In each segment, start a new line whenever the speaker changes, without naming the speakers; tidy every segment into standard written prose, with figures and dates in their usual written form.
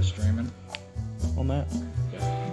streaming
on that.
yeah.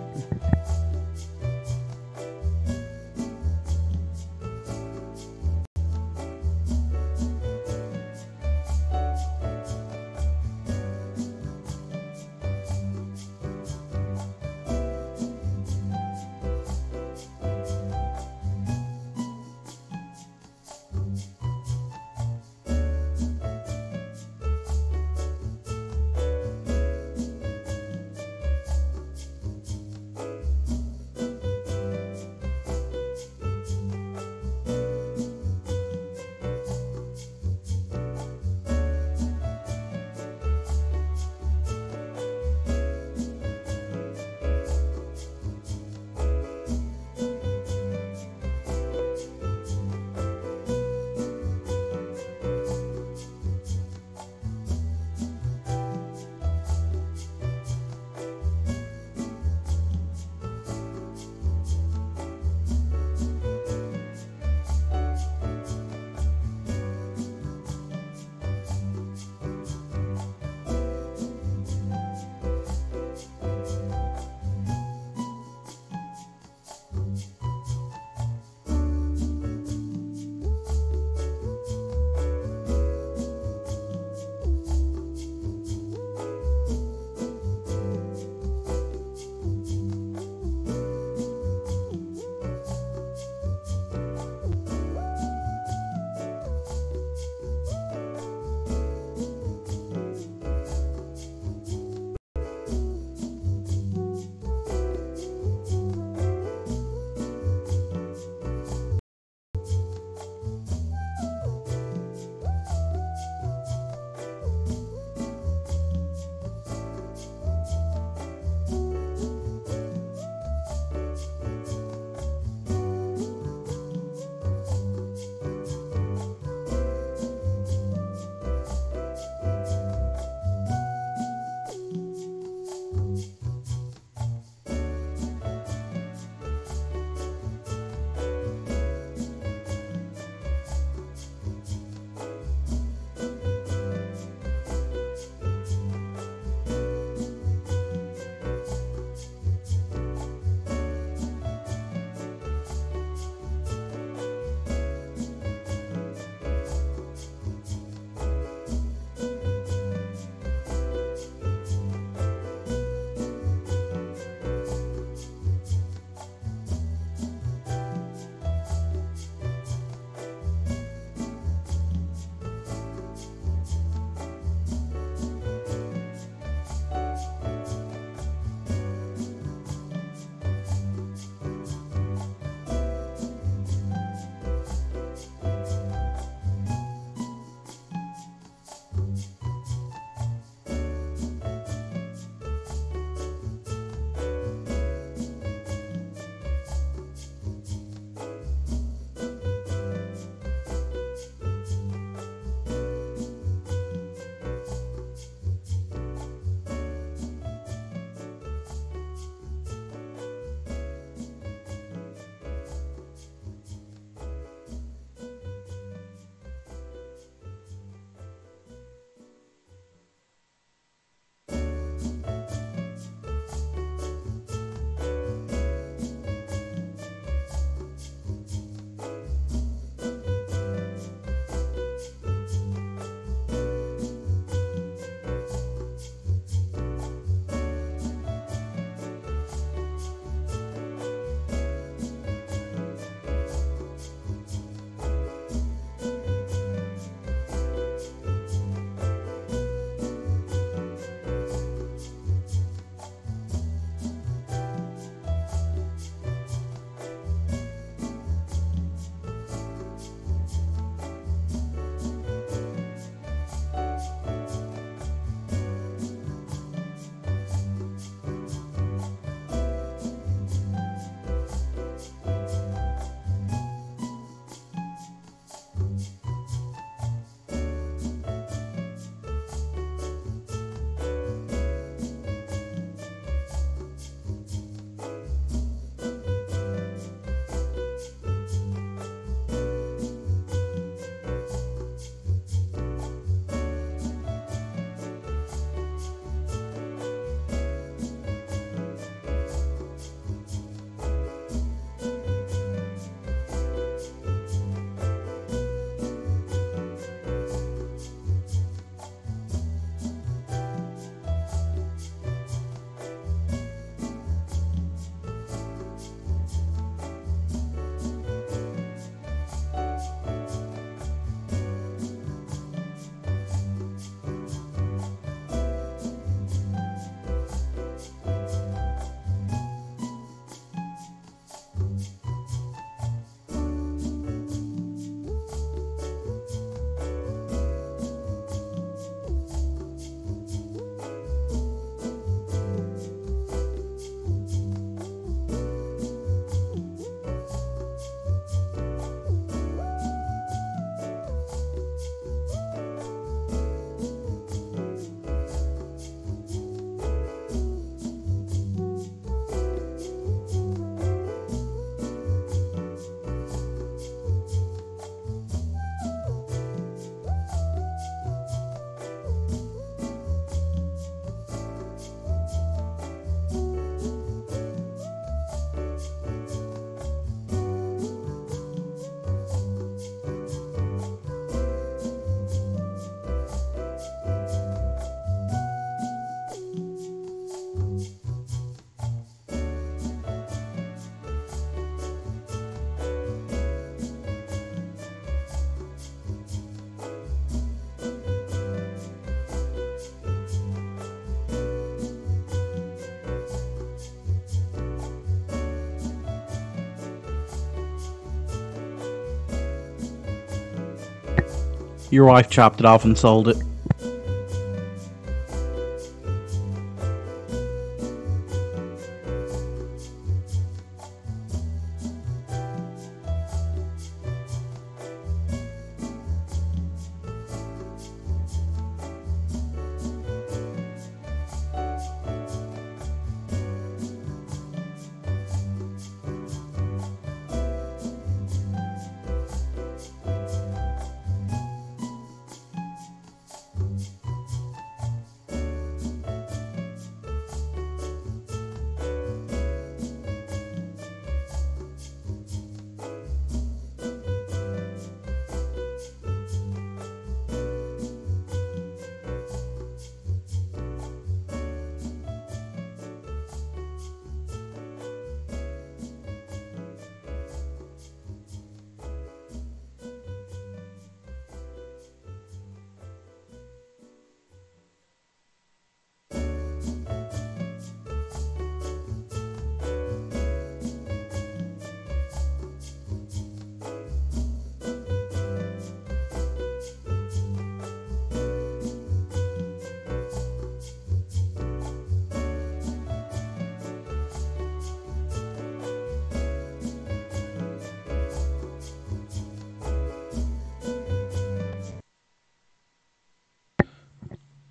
Your wife chopped it off and sold it.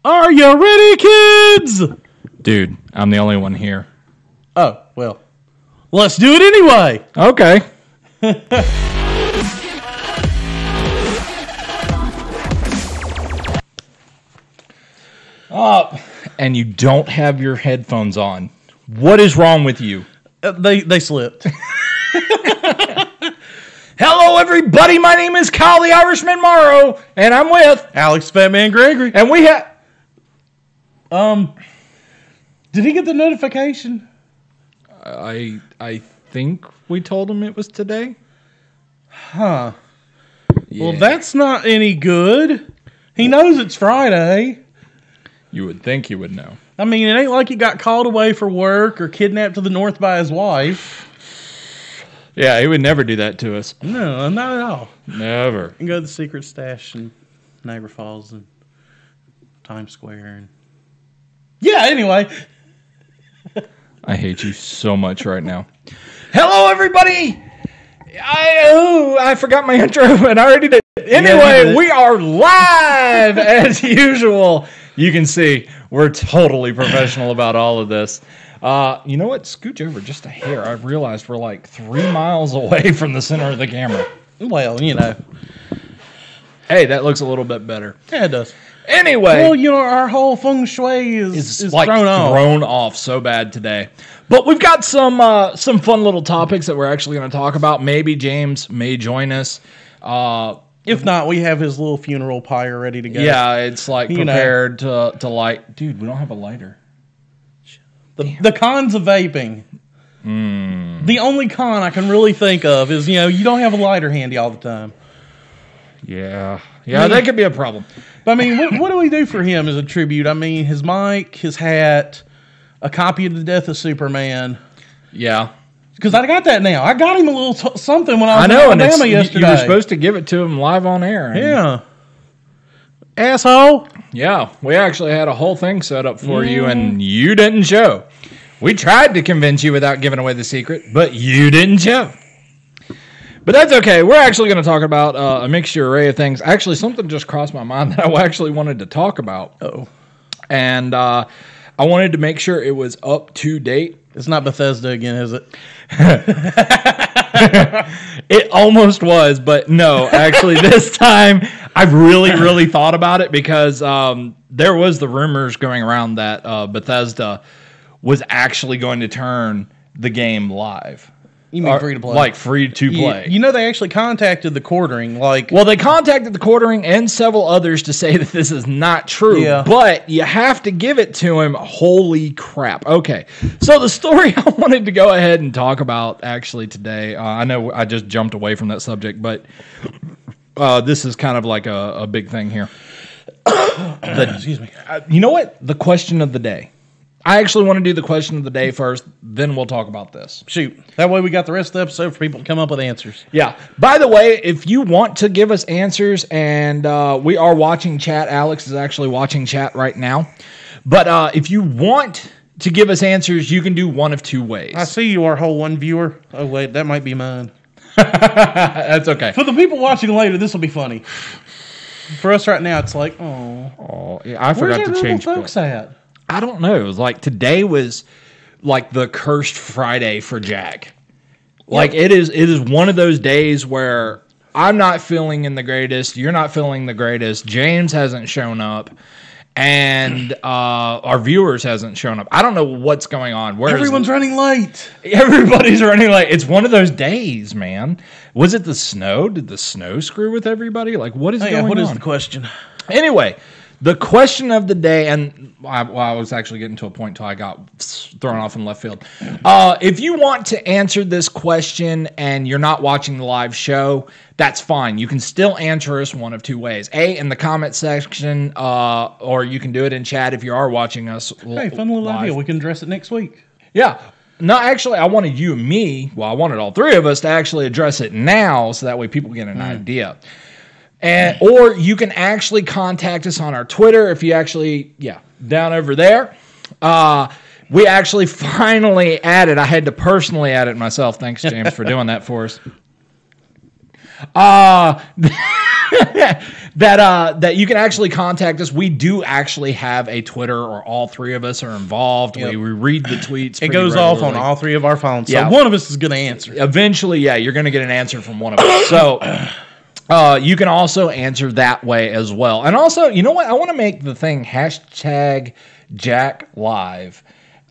Are you ready, kids?
Dude, I'm the only one here.
Oh, well. Let's do it anyway.
Okay. And you don't have your headphones on. What is wrong with you?
They slipped.
Hello, everybody. My name is Kyle the Irishman Morrow, and I'm with
Alex Fatman Gregory.
And we have...
Did he get the notification?
I think we told him it was today.
Huh.
Yeah.
Well, that's not any good. He knows it's Friday.
You would think he would know.
I mean, it ain't like he got called away for work or kidnapped to the north by his wife.
Yeah, he would never do that to us.
No, not at all.
Never.
You can go to the secret stash in Niagara Falls and Times Square. And yeah, anyway.
I hate you so much right now. Hello, everybody. I forgot my intro, and I already did. Anyway, we are live as usual. You can see we're totally professional about all of this. You know what? Scooch over just a hair. I realized we're like 3 miles away from the center of the camera.
Well, you know.
Hey, that looks a little bit better.
Yeah, it does.
Anyway.
Well, you know, our whole feng shui is
like
thrown
off so bad today. But we've got some fun little topics that we're actually going to talk about. Maybe James may join us.
If not, we have his little funeral pyre ready to go.
Yeah, it's like prepared to light. Dude, we don't have a lighter.
The cons of vaping. The only con I can really think of is, you know, you don't have a lighter handy all the time.
Yeah, that could be a problem.
But I mean, what do we do for him as a tribute? I mean, his mic, his hat, a copy of The Death of Superman.
Yeah.
Because I got that now. I got him a little something when I was in Alabama yesterday.
You were supposed to give it to him live on air.
Yeah. Asshole.
Yeah, we actually had a whole thing set up for you, and you didn't show. We tried to convince you without giving away the secret, but you didn't show. But that's okay. We're actually going to talk about a mixture array of things. Actually, something just crossed my mind that I actually wanted to talk about.
Uh-oh.
And I wanted to make sure it was up to date.
It's not Bethesda again, is it?
It almost was, but no. Actually, this time I've really thought about it because there was the rumors going around that Bethesda was actually going to turn the game live.
You mean free to play?
Like free to play.
You know, they actually contacted the Quartering.
Well, they contacted the Quartering and several others to say that this is not true.
Yeah.
But you have to give it to him. Holy crap. Okay. So the story I wanted to go ahead and talk about actually today, I know I just jumped away from that subject, but this is kind of like a big thing here.
Excuse me.
You know what? The question of the day. I actually want to do the question of the day first, then we'll talk about this.
Shoot. That way we got the rest of the episode for people to come up with answers.
Yeah. By the way, if you want to give us answers, and we are watching chat. Alex is actually watching chat right now. But if you want to give us answers, you can do one of two ways.
I see you are whole one viewer. Oh, wait, that might be mine.
That's okay.
For the people watching later, this will be funny. For us right now, it's like, oh,
yeah, I forgot to change.
Where's folks at?
I don't know. It was like today was like the cursed Friday for Jack. Like it is one of those days where I'm not feeling in the greatest. You're not feeling the greatest. James hasn't shown up. And our viewers hasn't shown up. I don't know what's going on.
Everyone's running late.
Everybody's running late. It's one of those days, man. Was it the snow? Did the snow screw with everybody? Like, what is going on?
What is the question?
Anyway, the question of the day, and I was actually getting to a point until I got thrown off in left field. If you want to answer this question and you're not watching the live show, that's fine. You can still answer us one of two ways. A, in the comment section, or you can do it in chat if you are watching us
Hey, fun little
live.
idea. We can address it next week.
Yeah. No, actually, I wanted you and me, I wanted all three of us to actually address it now so that way people get an idea. Or you can actually contact us on our Twitter if you actually, down over there. We actually finally added, I had to personally add it myself. Thanks, James, for doing that for us. That you can actually contact us. We do actually have a Twitter, or all three of us are involved. Yep. We read the tweets.
It goes off on all three of our phones. So one of us is going to answer.
Eventually, you're going to get an answer from one of us. So you can also answer that way as well. And also, you know what? I want to make the thing #JackLive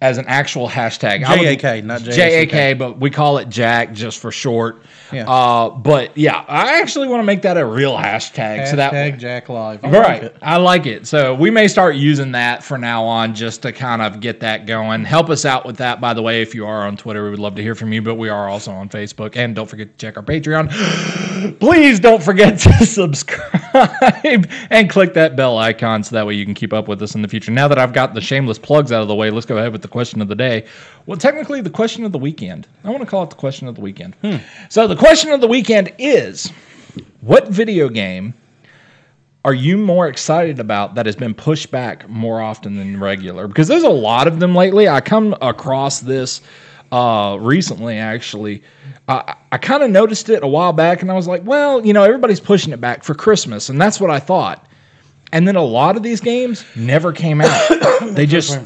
as an actual hashtag.
JAK, not
JAK, but we call it Jack just for short.
Yeah.
I actually want to make that a real hashtag. So that
Jack Live.
I like it. So we may start using that from now on just to kind of get that going. Help us out with that, by the way. If you are on Twitter, we would love to hear from you, but we are also on Facebook. And don't forget to check our Patreon. Please don't forget to subscribe and click that bell icon so that way you can keep up with us in the future. Now that I've got the shameless plugs out of the way, let's go ahead with the question of the day. Well, technically, the question of the weekend. I want to call it the question of the weekend. So the question of the weekend is, what video game are you more excited about that has been pushed back more often than regular? Because there's a lot of them lately. I come across this recently, actually. I kind of noticed it a while back, and I was like, well, everybody's pushing it back for Christmas, and that's what I thought. And then a lot of these games never came out. They just...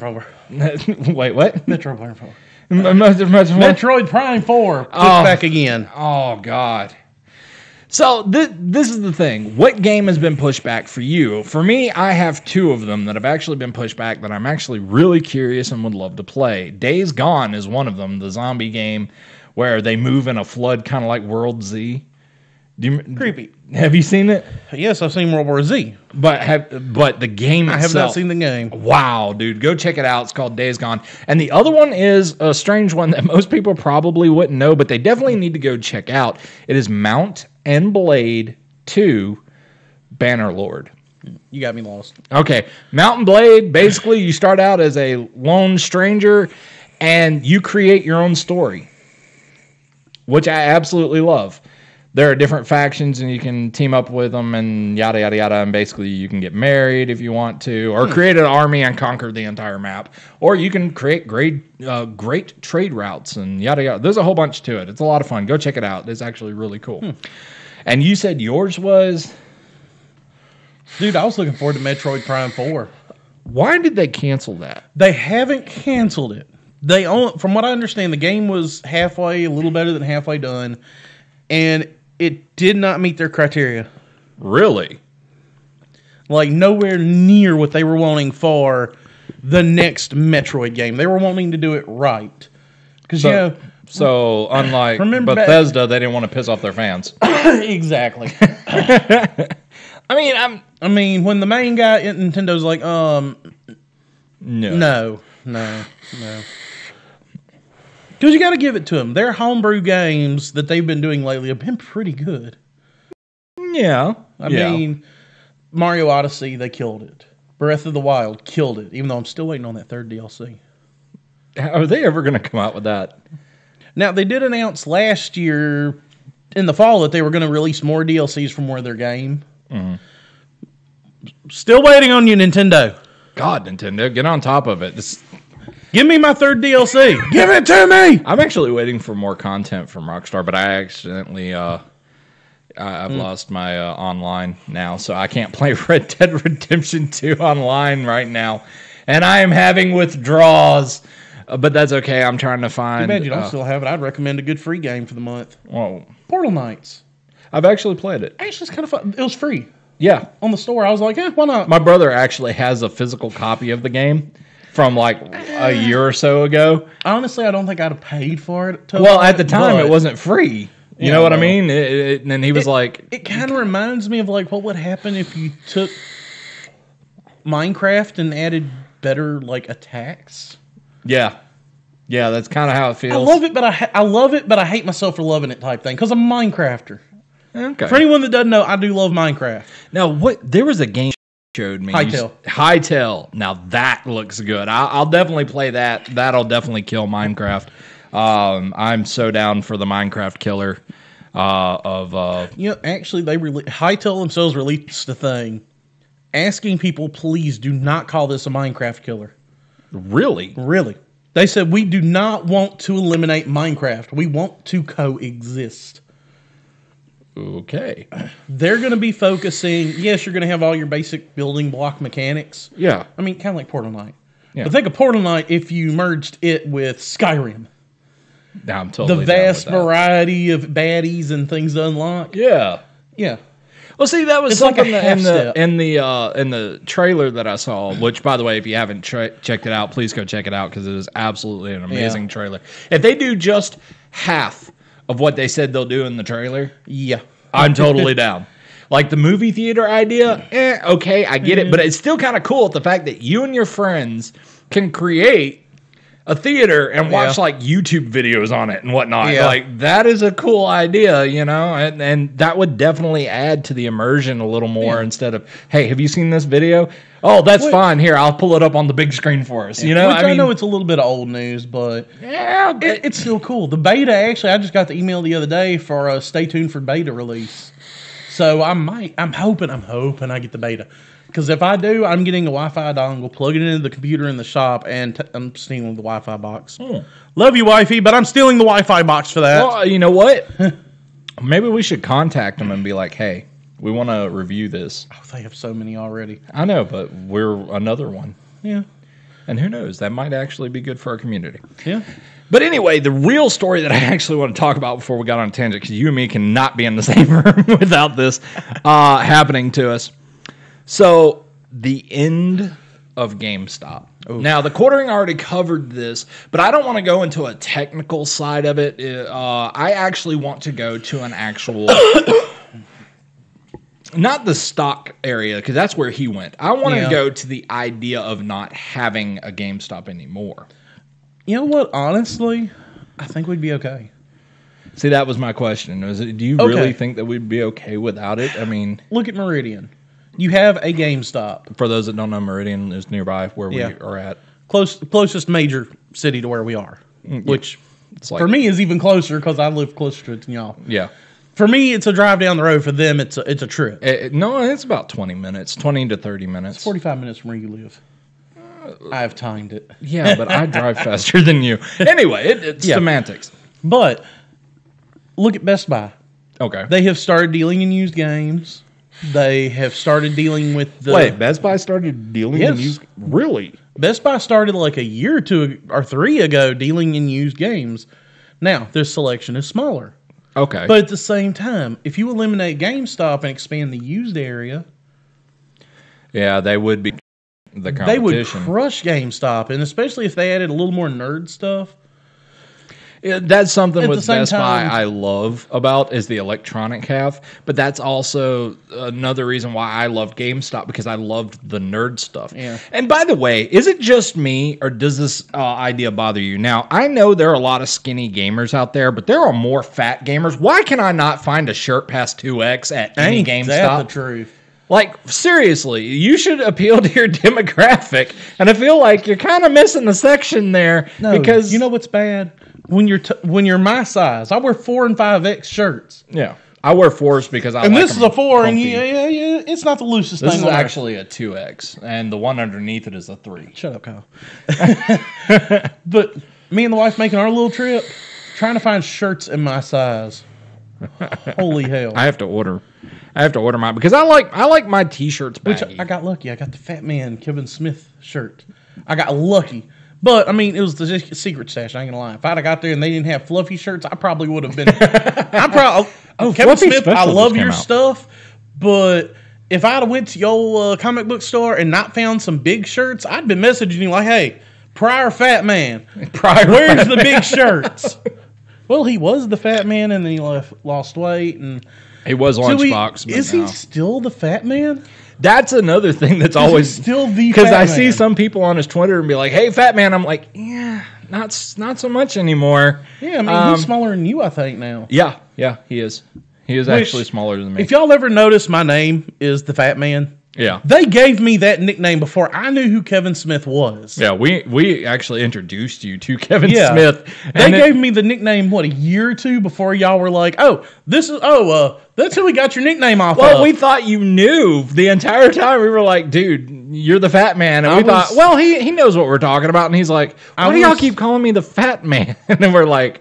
Wait, what?
Metroid Prime 4.
Metroid
Prime 4 pushed back again.
Oh, God. So this is the thing. What game has been pushed back for you? For me, I have two of them that have actually been pushed back that I'm actually really curious and would love to play. Days Gone is one of them, the zombie game where they move in a flood kind of like World Z.
Creepy.
Have you seen it?
Yes, I've seen World War Z.
But the game itself.
I have not seen the game.
Wow, dude. Go check it out. It's called Days Gone. And the other one is a strange one that most people probably wouldn't know, but they definitely need to go check out. It is Mount and Blade 2 Bannerlord.
You got me lost.
Okay. Mount and Blade, basically you start out as a lone stranger and you create your own story, which I absolutely love. There are different factions, and you can team up with them, and yada, yada, yada, and basically you can get married if you want to, or create an army and conquer the entire map, or you can create great trade routes, and yada, yada. There's a whole bunch to it. It's a lot of fun. Go check it out. It's actually really cool. And you said yours was?
Dude, I was looking forward to Metroid Prime 4.
Why did they cancel that?
They haven't canceled it. From what I understand, the game was a little better than halfway done, and it did not meet their criteria.
Really?
Like, nowhere near what they were wanting for the next Metroid game. They were wanting to do it right.
So unlike Bethesda, they didn't want to piss off their fans.
Exactly. I mean, when the main guy at Nintendo's like, no. Because you got to give it to them. Their homebrew games that they've been doing lately have been pretty good.
Yeah.
I mean, Mario Odyssey, they killed it. Breath of the Wild killed it, even though I'm still waiting on that third DLC.
How are they ever going to come out with that?
Now, they did announce last year in the fall that they were going to release more DLCs for more of their game. Mm-hmm. Still waiting on you, Nintendo.
God, Nintendo, get on top of it.
Give me my third DLC. Give it to me.
I'm actually waiting for more content from Rockstar, but I accidentally I've lost my online now, so I can't play Red Dead Redemption 2 online right now, and I am having withdrawals. But that's okay. I'm trying to find.
Too bad you don't still have it. I'd recommend a good free game for the month.
Whoa.
Portal Knights.
I've actually played it.
Actually, it's kind of fun. It was free.
Yeah.
On the store. I was like, why not?
My brother actually has a physical copy of the game from like a year or so ago.
Honestly, I don't think I'd have paid for it.
Well, at the time, it wasn't free. You know what I mean? And he was like...
It kind of reminds me of like what would happen if you took Minecraft and added better like attacks.
Yeah. Yeah, that's kind of how it feels.
I love it, but I love it, but I hate myself for loving it type thing because I'm a Minecrafter.
Okay.
For anyone that doesn't know, I do love Minecraft.
Now, there was a game showed me. Hytale. Now that looks good. I'll definitely play that. That'll definitely kill Minecraft. I'm so down for the Minecraft killer.
Actually, Hytale themselves released a thing asking people, please do not call this a Minecraft killer.
Really?
Really. They said, we do not want to eliminate Minecraft. We want to coexist.
Okay.
They're going to be focusing, yes, you're going to have all your basic building block mechanics.
Yeah.
I mean, kind of like Portal Knight.
Yeah.
But think of Portal Knight if you merged it with Skyrim.
Now I'm totally
the vast variety of baddies and things to unlock.
Yeah.
Yeah.
Well, see, that was
it's
something
like
in the trailer that I saw. Which, by the way, if you haven't checked it out, please go check it out because it is absolutely an amazing trailer. If they do just half of what they said they'll do in the trailer, I'm totally down. Like the movie theater idea, okay, I get it, but it's still kind of cool at the fact that you and your friends can create a theater and watch like YouTube videos on it and whatnot. Yeah. Like that is a cool idea, and that would definitely add to the immersion a little more instead of, hey, have you seen this video? Oh, that's fine. Here, I'll pull it up on the big screen for us.
I know it's a little bit of old news, but it's still cool. The beta, actually, I just got the email the other day for stay tuned for beta release. So I'm hoping I get the beta. Because if I do, I'm getting a Wi-Fi dongle, plugging it into the computer in the shop, and I'm stealing the Wi-Fi box. Love you, Wi-Fi, but I'm stealing the Wi-Fi box for that.
Well, you know what? Maybe we should contact them and be like, hey, we want to review this.
Oh, they have so many already.
I know, but we're another one.
Yeah.
And who knows? That might actually be good for our community.
Yeah.
But anyway, the real story that I actually want to talk about before we got on a tangent, because you and me cannot be in the same room without this happening to us. So, the end of GameStop. Ooh. Now, the quartering already covered this, but I don't want to go into a technical side of it. I actually want to go to an actual... not the stock area, because that's where he went. I want to go to the idea of not having a GameStop anymore.
You know what? Honestly, I think we'd be okay.
See, that was my question. Do you really think that we'd be okay without it? I mean...
Look at Meridian. You have a GameStop.
For those that don't know, Meridian is nearby where we are at.
Closest major city to where we are. Which, for me, is even closer because I live closer to it than y'all.
Yeah.
For me, it's a drive down the road. For them, it's a trip.
No, it's about 20 minutes. 20 to 30 minutes.
It's 45 minutes from where you live. I've timed it.
Yeah, but I drive faster than you. Anyway, it's semantics.
But, look at Best Buy.
Okay.
They have started dealing in used games. They have started dealing with the...
Wait, Best Buy started dealing in used... Really?
Best Buy started like a year or two or three ago dealing in used games. Now, their selection is smaller.
Okay.
But at the same time, if you eliminate GameStop and expand the used area...
Yeah, they would be the competition.
They would crush GameStop, and especially if they added a little more nerd stuff.
Yeah, that's something with Best Buy I love about is the electronic half, but that's also another reason why I love GameStop, because I loved the nerd stuff.
Yeah.
And by the way, is it just me, or does this idea bother you? Now, I know there are a lot of skinny gamers out there, but there are more fat gamers. Why can I not find a shirt past 2X at any GameStop?
That's the truth.
Like, seriously, you should appeal to your demographic. And I feel like you're kind of missing the section there.
No,
because
you know what's bad? When you're my size, I wear 4 and 5X shirts.
Yeah. I wear 4s because I
and
like
this is a 4,
comfy.
and it's not the loosest
This
thing
is
on earth.
actually a 2X, and the one underneath it is a 3.
Shut up, Kyle. But me and the wife making our little trip, trying to find shirts in my size. Holy hell!
I have to order mine because I like my t-shirts
Which
baggy.
I got lucky. I got the Fat Man Kevin Smith shirt. I got lucky. But, I mean, it was the secret stash. I ain't gonna lie. If I'd have got there and they didn't have fluffy shirts, I probably would have been. Kevin
Fluffy
Smith, I
Special
love
just
your
came out.
stuff, but if I'd have went to your comic book store and not found some big shirts, I'd been messaging you like, "Hey, prior Fat Man, where's the big shirts?" Well, he was the Fat Man, and then he lost weight, and
He was Lunchbox.
is he still the Fat Man?
That's another thing that's always
Still the
because
Fat
I see
Man?
some people on his Twitter and be like, "Hey, Fat Man," I'm like, "Yeah, not so much anymore."
Yeah, I mean, he's smaller than you, I think, now.
Yeah, he is. He is actually smaller than me.
If y'all ever notice, my name is the Fat Man.
Yeah.
They gave me that nickname before I knew who Kevin Smith was.
Yeah, we actually introduced you to Kevin
Yeah.
Smith.
They gave me the nickname, a year or two before y'all were like, that's who we got your nickname off
Well,
of.
we thought you knew the entire time. We were like, dude, you're the Fat Man. And we thought, well, he knows what we're talking about. And he's like, why do y'all keep calling me the Fat Man? And then we're like,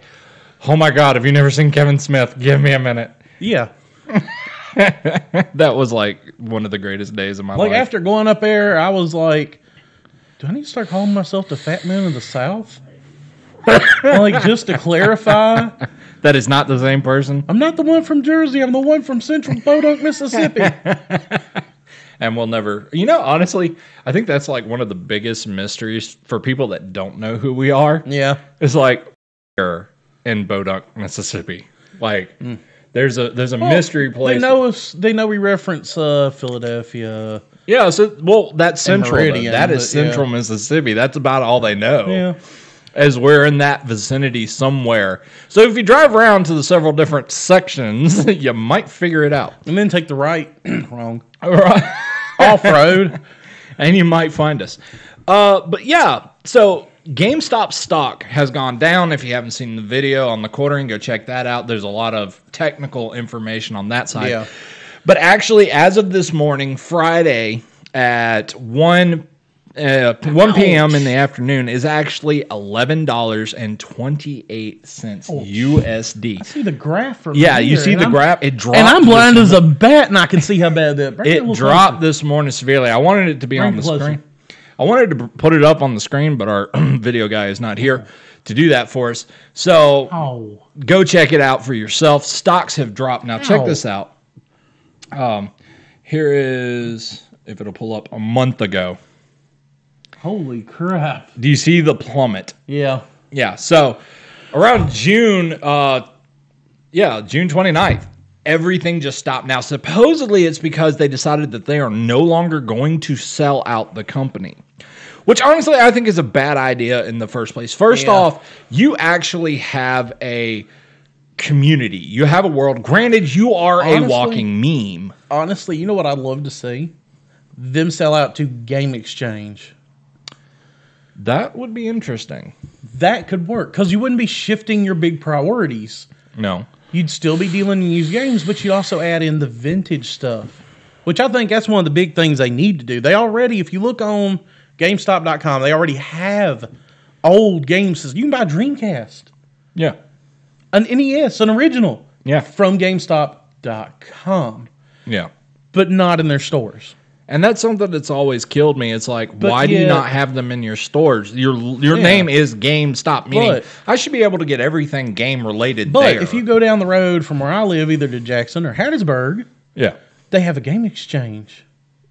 oh my God, have you never seen Kevin Smith? Give me a minute.
Yeah.
That was like one of the greatest days of my
Like,
life.
after going up there, I was like, do I need to start calling myself the Fat Man of the South? Like, just to clarify,
That is not the same person.
I'm not the one from Jersey. I'm the one from Central Podunk, Mississippi.
And we'll never, honestly, I think that's like one of the biggest mysteries for people that don't know who we are.
Yeah.
It's like, we're in Bodunk, Mississippi. Like, there's a mystery place.
They know us. They know we reference Philadelphia.
Yeah, that's central.
Meridian,
That is
but,
central Mississippi. That's about all they know.
Yeah.
As we're in that vicinity somewhere. So if you drive around to the several different sections, you might figure it out.
And then take the right. Wrong.
Right.
Off-road.
And you might find us. But yeah, so GameStop stock has gone down. If you haven't seen the video on the quartering, go check that out. There's a lot of technical information on that side.
Yeah.
But actually, as of this morning, Friday at 1 p.m. in the afternoon is actually $11.28 USD.
I see the graph from
Yeah, you
here,
see
and
the graph. It dropped.
And I'm blind as a bat, and I can see how bad that.
It dropped this morning severely. I wanted it to be on the screen. I wanted to put it up on the screen, but our video guy is not here to do that for us. So go check it out for yourself. Stocks have dropped. Now check this out. Here is, if it'll pull up, a month ago.
Holy crap.
Do you see the plummet?
Yeah.
Yeah. So around June 29th, everything just stopped. Now, supposedly it's because they decided that they are no longer going to sell out the company, which honestly I think is a bad idea in the first place. First off, you actually have a community. You have a world. Granted, you are a walking meme.
Honestly, you know what I'd love to see? Them sell out to Game Exchange.
That would be interesting.
That could work, because you wouldn't be shifting your big priorities.
No.
You'd still be dealing in used games, but you'd also add in the vintage stuff, which I think that's one of the big things they need to do. They already, if you look on GameStop.com, they already have old games. You can buy Dreamcast,
Yeah.
an NES, an original,
Yeah.
from GameStop.com,
Yeah.
but not in their stores.
And that's something that's always killed me. It's like, why do you not have them in your stores? Your name is GameStop, meaning I should be able to get everything game related there.
But if you go down the road from where I live, either to Jackson or Hattiesburg, they have a Game Exchange.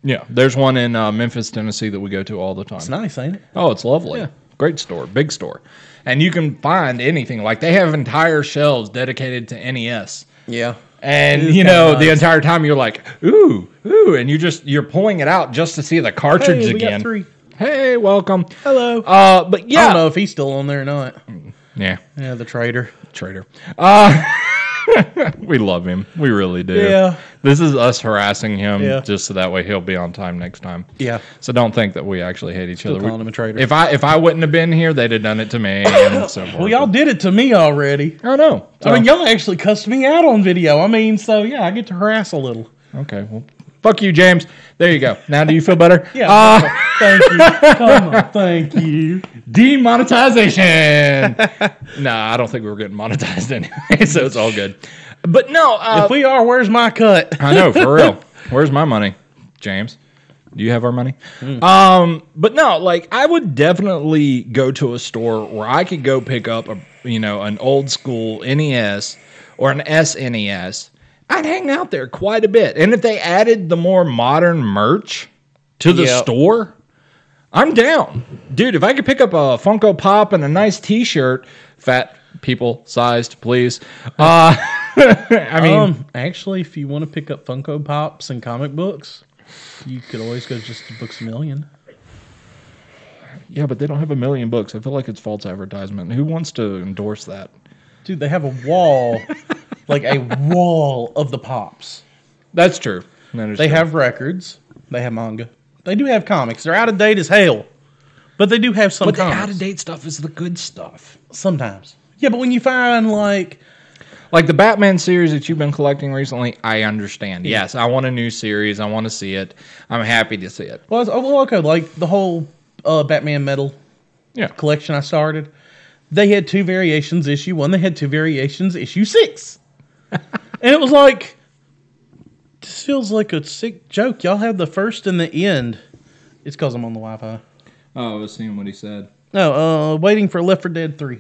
Yeah, there's one in Memphis, Tennessee that we go to all the time.
It's nice, ain't it?
Oh, it's lovely.
Yeah.
Great store, big store. And you can find anything. Like, they have entire shelves dedicated to NES.
Yeah.
And, the entire time you're like, ooh, and you're pulling it out just to see the cartridge
Hey, we
again.
got 3.
Hey, welcome.
Hello.
But yeah.
I don't know if he's still on there or not.
Yeah.
Yeah, the trader.
Trader. We love him. We really do.
Yeah.
This is us harassing him
Yeah.
so that way he'll be on time next time.
Yeah.
So don't think that we actually hate each other.
calling him a traitor.
If I wouldn't have been here, they'd have done it to me. And so forth.
Well, y'all did it to me already.
I know.
I mean, y'all actually cussed me out on video. I mean, so yeah, I get to harass a little.
Okay. Well, fuck you, James. There you go. Now, do you feel better?
Yeah. Thank you. Come on. Thank you.
Demonetization. Nah, I don't think we were getting monetized anyway, so it's all good. But no.
If we are, where's my cut?
I know, for real. Where's my money, James? Do you have our money? But no, like I would definitely go to a store where I could go pick up an old school NES or an SNES. I'd hang out there quite a bit. And if they added the more modern merch to the store, I'm down. Dude, if I could pick up a Funko Pop and a nice t-shirt, fat people sized, please. I mean,
actually, if you want to pick up Funko Pops and comic books, you could always go just to Books A Million.
Yeah, but they don't have a million books. I feel like it's false advertisement. Who wants to endorse that?
Dude, they have a wall, like a wall of the Pops.
That's true.
They have records. They have manga. They do have comics. They're out of date as hell. But they do have some comics.
But the out-of-date stuff is the good stuff.
Sometimes. Yeah, but when you find, like
the Batman series that you've been collecting recently, I understand. Yeah. Yes, I want a new series. I want to see it. I'm happy to see it.
Well, okay, like the whole Batman Metal collection I started, they had 2 variations, issue 1. They had 2 variations, issue 6. And it was like, this feels like a sick joke. Y'all have the first and the end. It's because I'm on the Wi-Fi.
Oh, I was seeing what he said.
No, waiting for Left 4 Dead 3.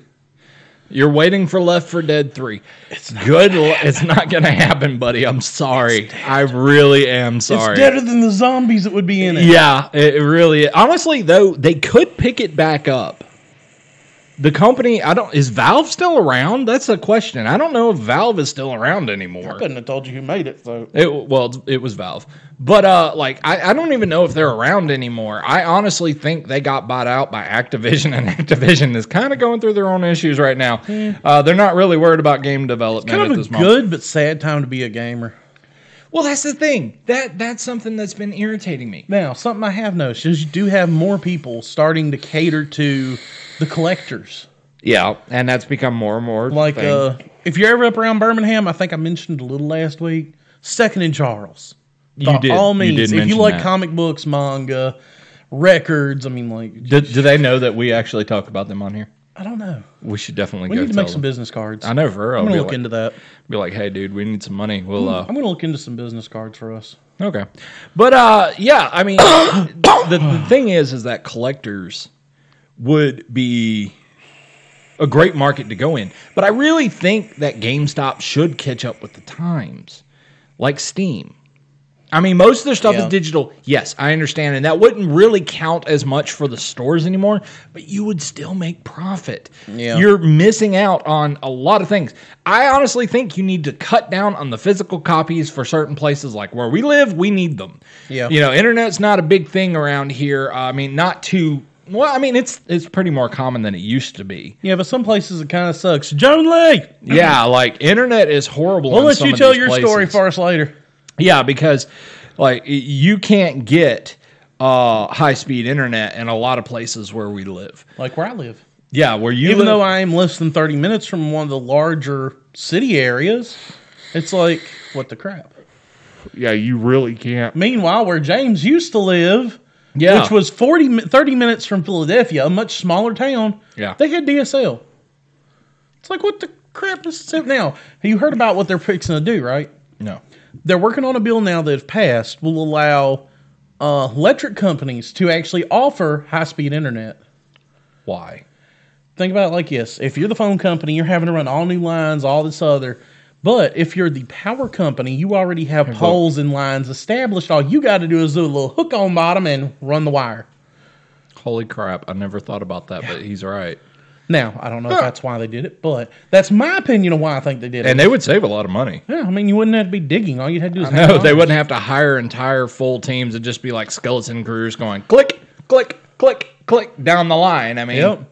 You're waiting for Left 4 Dead 3. It's not going to happen, buddy. I'm sorry. I really am sorry.
It's deader than the zombies that would be in it.
Yeah, it really is. Honestly, though, they could pick it back up. The company, is Valve still around? That's a question. I don't know if Valve is still around anymore.
I couldn't have told you who made it, so.
It was Valve. But, I don't even know if they're around anymore. I honestly think they got bought out by Activision, and Activision is kind of going through their own issues right now. They're not really worried about game development at this moment. It's kind of a
good but sad time to be a gamer.
Well, that's the thing. That's something that's been irritating me.
Now, something I have noticed is you do have more people starting to cater to the collectors.
Yeah, and that's become more and more.
Like, if you're ever up around Birmingham, I think I mentioned a little last week, 2nd and Charles.
You did.
All means,
you did
if you like
that.
comic books, manga, records, I mean, like...
Do they know that we actually talk about them on here?
I don't know.
We should definitely
We
go
need to make
them.
some business cards.
I know, for real.
I'm going to look into that.
Be like, hey, dude, we need some money. I'm
going to look into some business cards for us.
Okay. But, yeah, I mean, the thing is that collectors would be a great market to go in. But I really think that GameStop should catch up with the times, like Steam. I mean, most of their stuff is digital. Yes, I understand. And that wouldn't really count as much for the stores anymore, but you would still make profit.
Yeah.
You're missing out on a lot of things. I honestly think you need to cut down on the physical copies for certain places like where we live. We need them.
Yeah.
Internet's not a big thing around here. I mean, not too... Well, I mean, it's pretty more common than it used to be.
Yeah, but some places it kind of sucks. Joan Lee!
Yeah, like, internet is horrible.
We'll let you tell your story for us later.
Yeah, because you can't get high-speed internet in a lot of places where we live.
Like where I live.
Yeah, where you
Even
live.
though I am less than 30 minutes from one of the larger city areas, it's like, what the crap?
Yeah, you really can't.
Meanwhile, where James used to live, which was 30 minutes from Philadelphia, a much smaller town, they had DSL. It's like, what the crap is this? Now, you heard about what they're fixing to do, right?
No.
They're working on a bill now that, if passed, will allow electric companies to actually offer high-speed internet.
Why?
Think about it like this. If you're the phone company, you're having to run all new lines, all this other. But if you're the power company, you already have poles and lines established. All you got to do is do a little hook on bottom and run the wire.
Holy crap. I never thought about that, but he's right.
Now, I don't know if that's why they did it, but that's my opinion of why I think they did it.
And they would save a lot of money.
Yeah, I mean, you wouldn't have to be digging. All you'd have to do is...
No, they wouldn't have to hire entire full teams. It'd just be like skeleton crews going click, click, click, click down the line. I mean,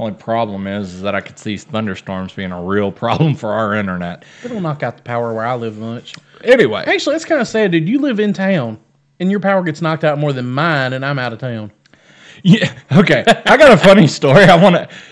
Only problem is that I could see thunderstorms being a real problem for our internet.
It'll knock out the power where I live much.
Anyway.
Actually, that's kind of sad, dude. You live in town, and your power gets knocked out more than mine, and I'm out of town.
Yeah. Okay. I got a funny story.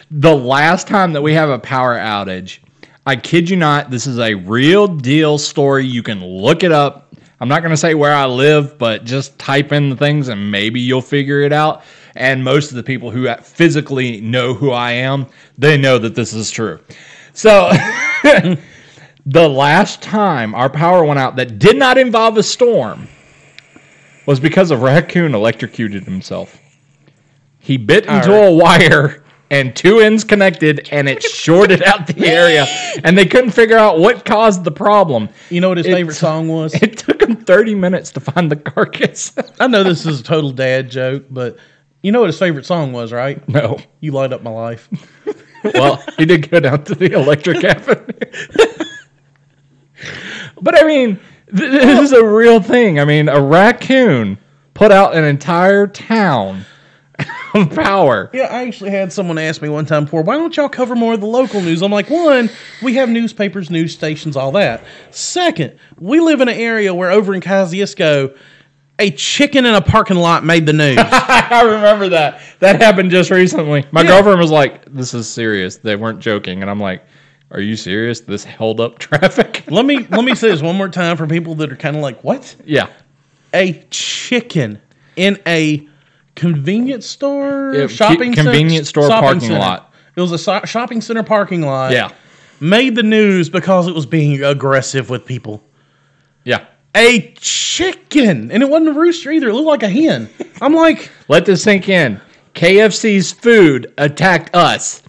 The last time that we have a power outage, I kid you not, this is a real deal story. You can look it up. I'm not going to say where I live, but just type in the things and maybe you'll figure it out. And most of the people who physically know who I am, they know that this is true. So the last time our power went out that did not involve a storm was because a raccoon electrocuted himself. He bit into a wire and two ends connected and it shorted out the area and they couldn't figure out what caused the problem.
You know what his favorite song was?
It took him 30 minutes to find the carcass.
I know this is a total dad joke, but you know what his favorite song was, right?
No.
You Light Up My Life.
Well, he did go down to the electric avenue. But I mean, this is a real thing. I mean, a raccoon put out an entire town of power.
Yeah, I actually had someone ask me one time before, why don't y'all cover more of the local news? I'm like, one, we have newspapers, news stations, all that. Second, we live in an area where over in Kosciuszko, a chicken in a parking lot made the news.
I remember that. That happened just recently. My girlfriend was like, this is serious. They weren't joking. And I'm like, are you serious? This held up traffic?
Let me say this one more time for people that are kind of like, what?
Yeah.
A chicken in a convenience store,
convenience store parking lot.
It was a shopping center parking lot.
Yeah.
Made the news because it was being aggressive with people.
Yeah.
A chicken. And it wasn't a rooster either. It looked like a hen. I'm like...
Let this sink in. KFC's food attacked us.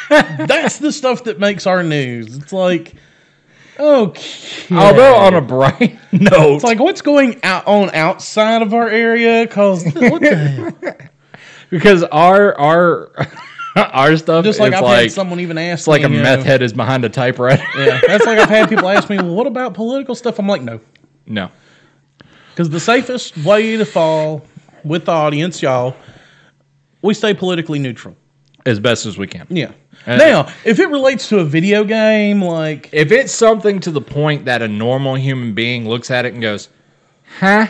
That's the stuff that makes our news. It's like... Okay.
Although on a bright note...
It's like, what's going on outside of our area? Because... What the hell?
Because our stuff
just like
is
I've
like...
had someone even ask
It's like a meth head is behind a typewriter.
Yeah, that's like I've had people ask me, well, what about political stuff? I'm like, no.
No.
Because the safest way to fall with the audience, y'all, we stay politically neutral.
As best as we can.
Yeah. Now, if it relates to a video game, like...
If it's something to the point that a normal human being looks at it and goes, huh?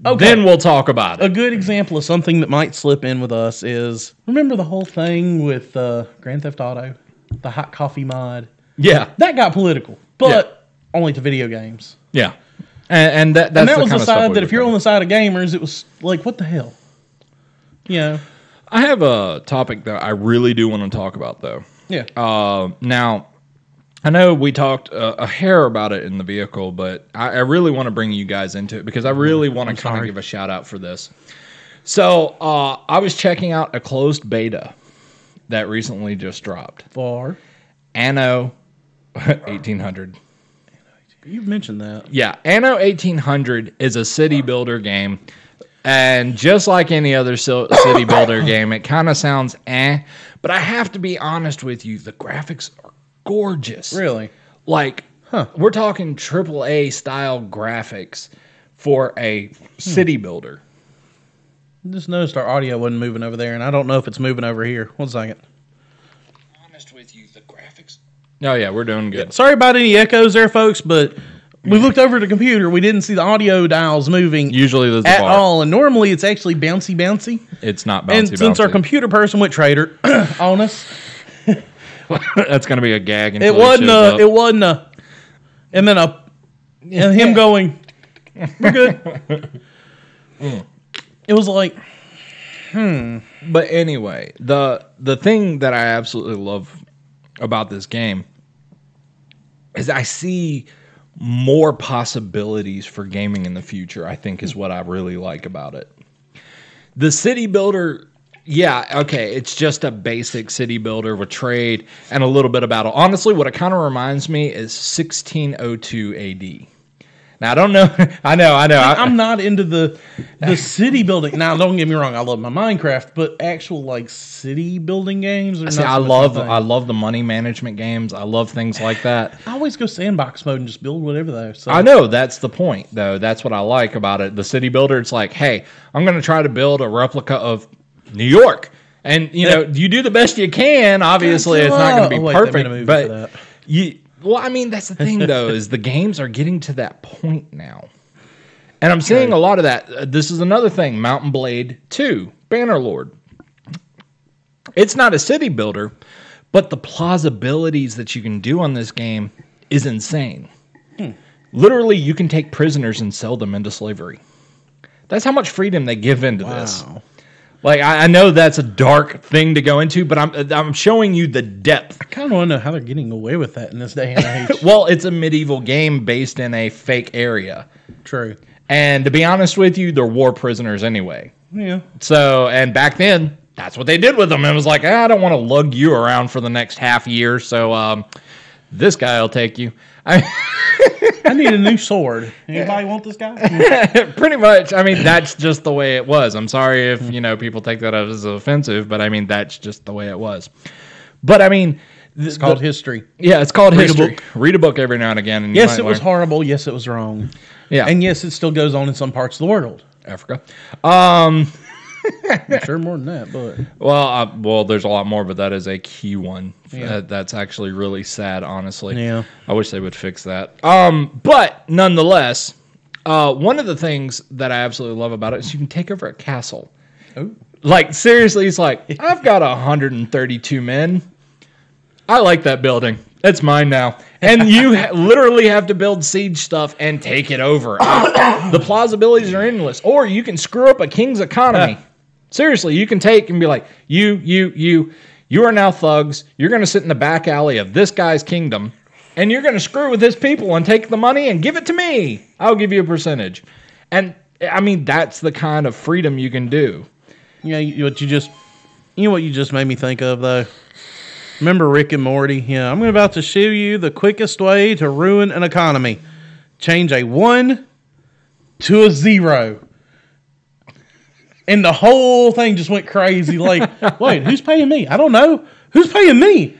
Okay. Then we'll talk about it.
A good example of something that might slip in with us is, remember the whole thing with Grand Theft Auto? The hot coffee mod?
Yeah.
That got political, but only to video games.
Yeah. And that
was the side that if you're on the side of gamers, it was like, what the hell? You know?
I have a topic that I really do want to talk about, though.
Yeah.
Now, I know we talked a hair about it in the vehicle, but I really want to bring you guys into it because I really want to kind of give a shout out for this. So I was checking out a closed beta that recently just dropped.
For?
Anno 1800.
You've mentioned that.
Yeah. Anno 1800 is a city builder game. And just like any other city builder game, it kind of sounds but I have to be honest with you, the graphics are gorgeous.
Really?
Like, we're talking AAA style graphics for a city builder.
Just noticed our audio wasn't moving over there, and I don't know if it's moving over here. 1 second.
Honest with you, the graphics... Oh, yeah, we're doing good.
Yeah, sorry about any echoes there, folks, but... We looked over at the computer. We didn't see the audio dials moving
usually there's
at all. And normally it's actually bouncy.
It's not bouncy.
And since our computer person went trader on us.
That's going to be a gag.
It wasn't and then and him going, we're good. It was like,
But anyway, the thing that I absolutely love about this game is I see... more possibilities for gaming in the future, I think, is what I really like about it. The city builder, it's just a basic city builder with trade and a little bit of battle. Honestly, what it kind of reminds me is 1602 AD. Now, I don't know. I know.
I'm not into the city building. Now, don't get me wrong. I love my Minecraft, but actual like city building games are
I love the money management games. I love things like that.
I always go sandbox mode and just build whatever though. So.
I know that's the point though. That's what I like about it. The city builder. It's like, hey, I'm going to try to build a replica of New York, And you do the best you can. Obviously, it's not going to be perfect, but well, I mean, that's the thing though, is the games are getting to that point now. And I'm seeing a lot of that. This is another thing, Mountain Blade 2, Bannerlord. It's not a city builder, but the plausibilities that you can do on this game is insane. Literally, you can take prisoners and sell them into slavery. That's how much freedom they give into this. Like, I know that's a dark thing to go into, but I'm showing you the depth.
I kind of want to know how they're getting away with that in this day and age.
Well, it's a medieval game based in a fake area.
True.
And to be honest with you, they're war prisoners anyway.
Yeah.
So, and back then, that's what they did with them. It was like, I don't want to lug you around for the next half year, so this guy will take you.
I need a new sword. Anybody want this guy?
Pretty much. I mean, that's just the way it was. I'm sorry if, people take that as offensive, but I mean, that's just the way it was. But I mean...
It's called history.
Yeah, it's called history. Read a book every now and again. And
yes, it was horrible. Yes, it was wrong.
Yeah.
And yes, it still goes on in some parts of the world.
Africa.
I'm sure more than that, but...
Well, there's a lot more, but that is a key one.
Yeah.
That's actually really sad, honestly.
Yeah.
I wish they would fix that. But nonetheless, one of the things that I absolutely love about it is you can take over a castle.
Oh.
Like, seriously, it's like, I've got 132 men. I like that building. It's mine now. And you literally have to build siege stuff and take it over. The plausibilities are endless. Or you can screw up a king's economy. Seriously, you can take and be like, you are now thugs. You're going to sit in the back alley of this guy's kingdom, and you're going to screw with his people and take the money and give it to me. I'll give you a percentage. And, I mean, that's the kind of freedom you can do.
Yeah, what you just made me think of, though? Remember Rick and Morty? Yeah, I'm about to show you the quickest way to ruin an economy. Change a 1 to a 0. And the whole thing just went crazy. Like, wait, who's paying me? I don't know. Who's paying me?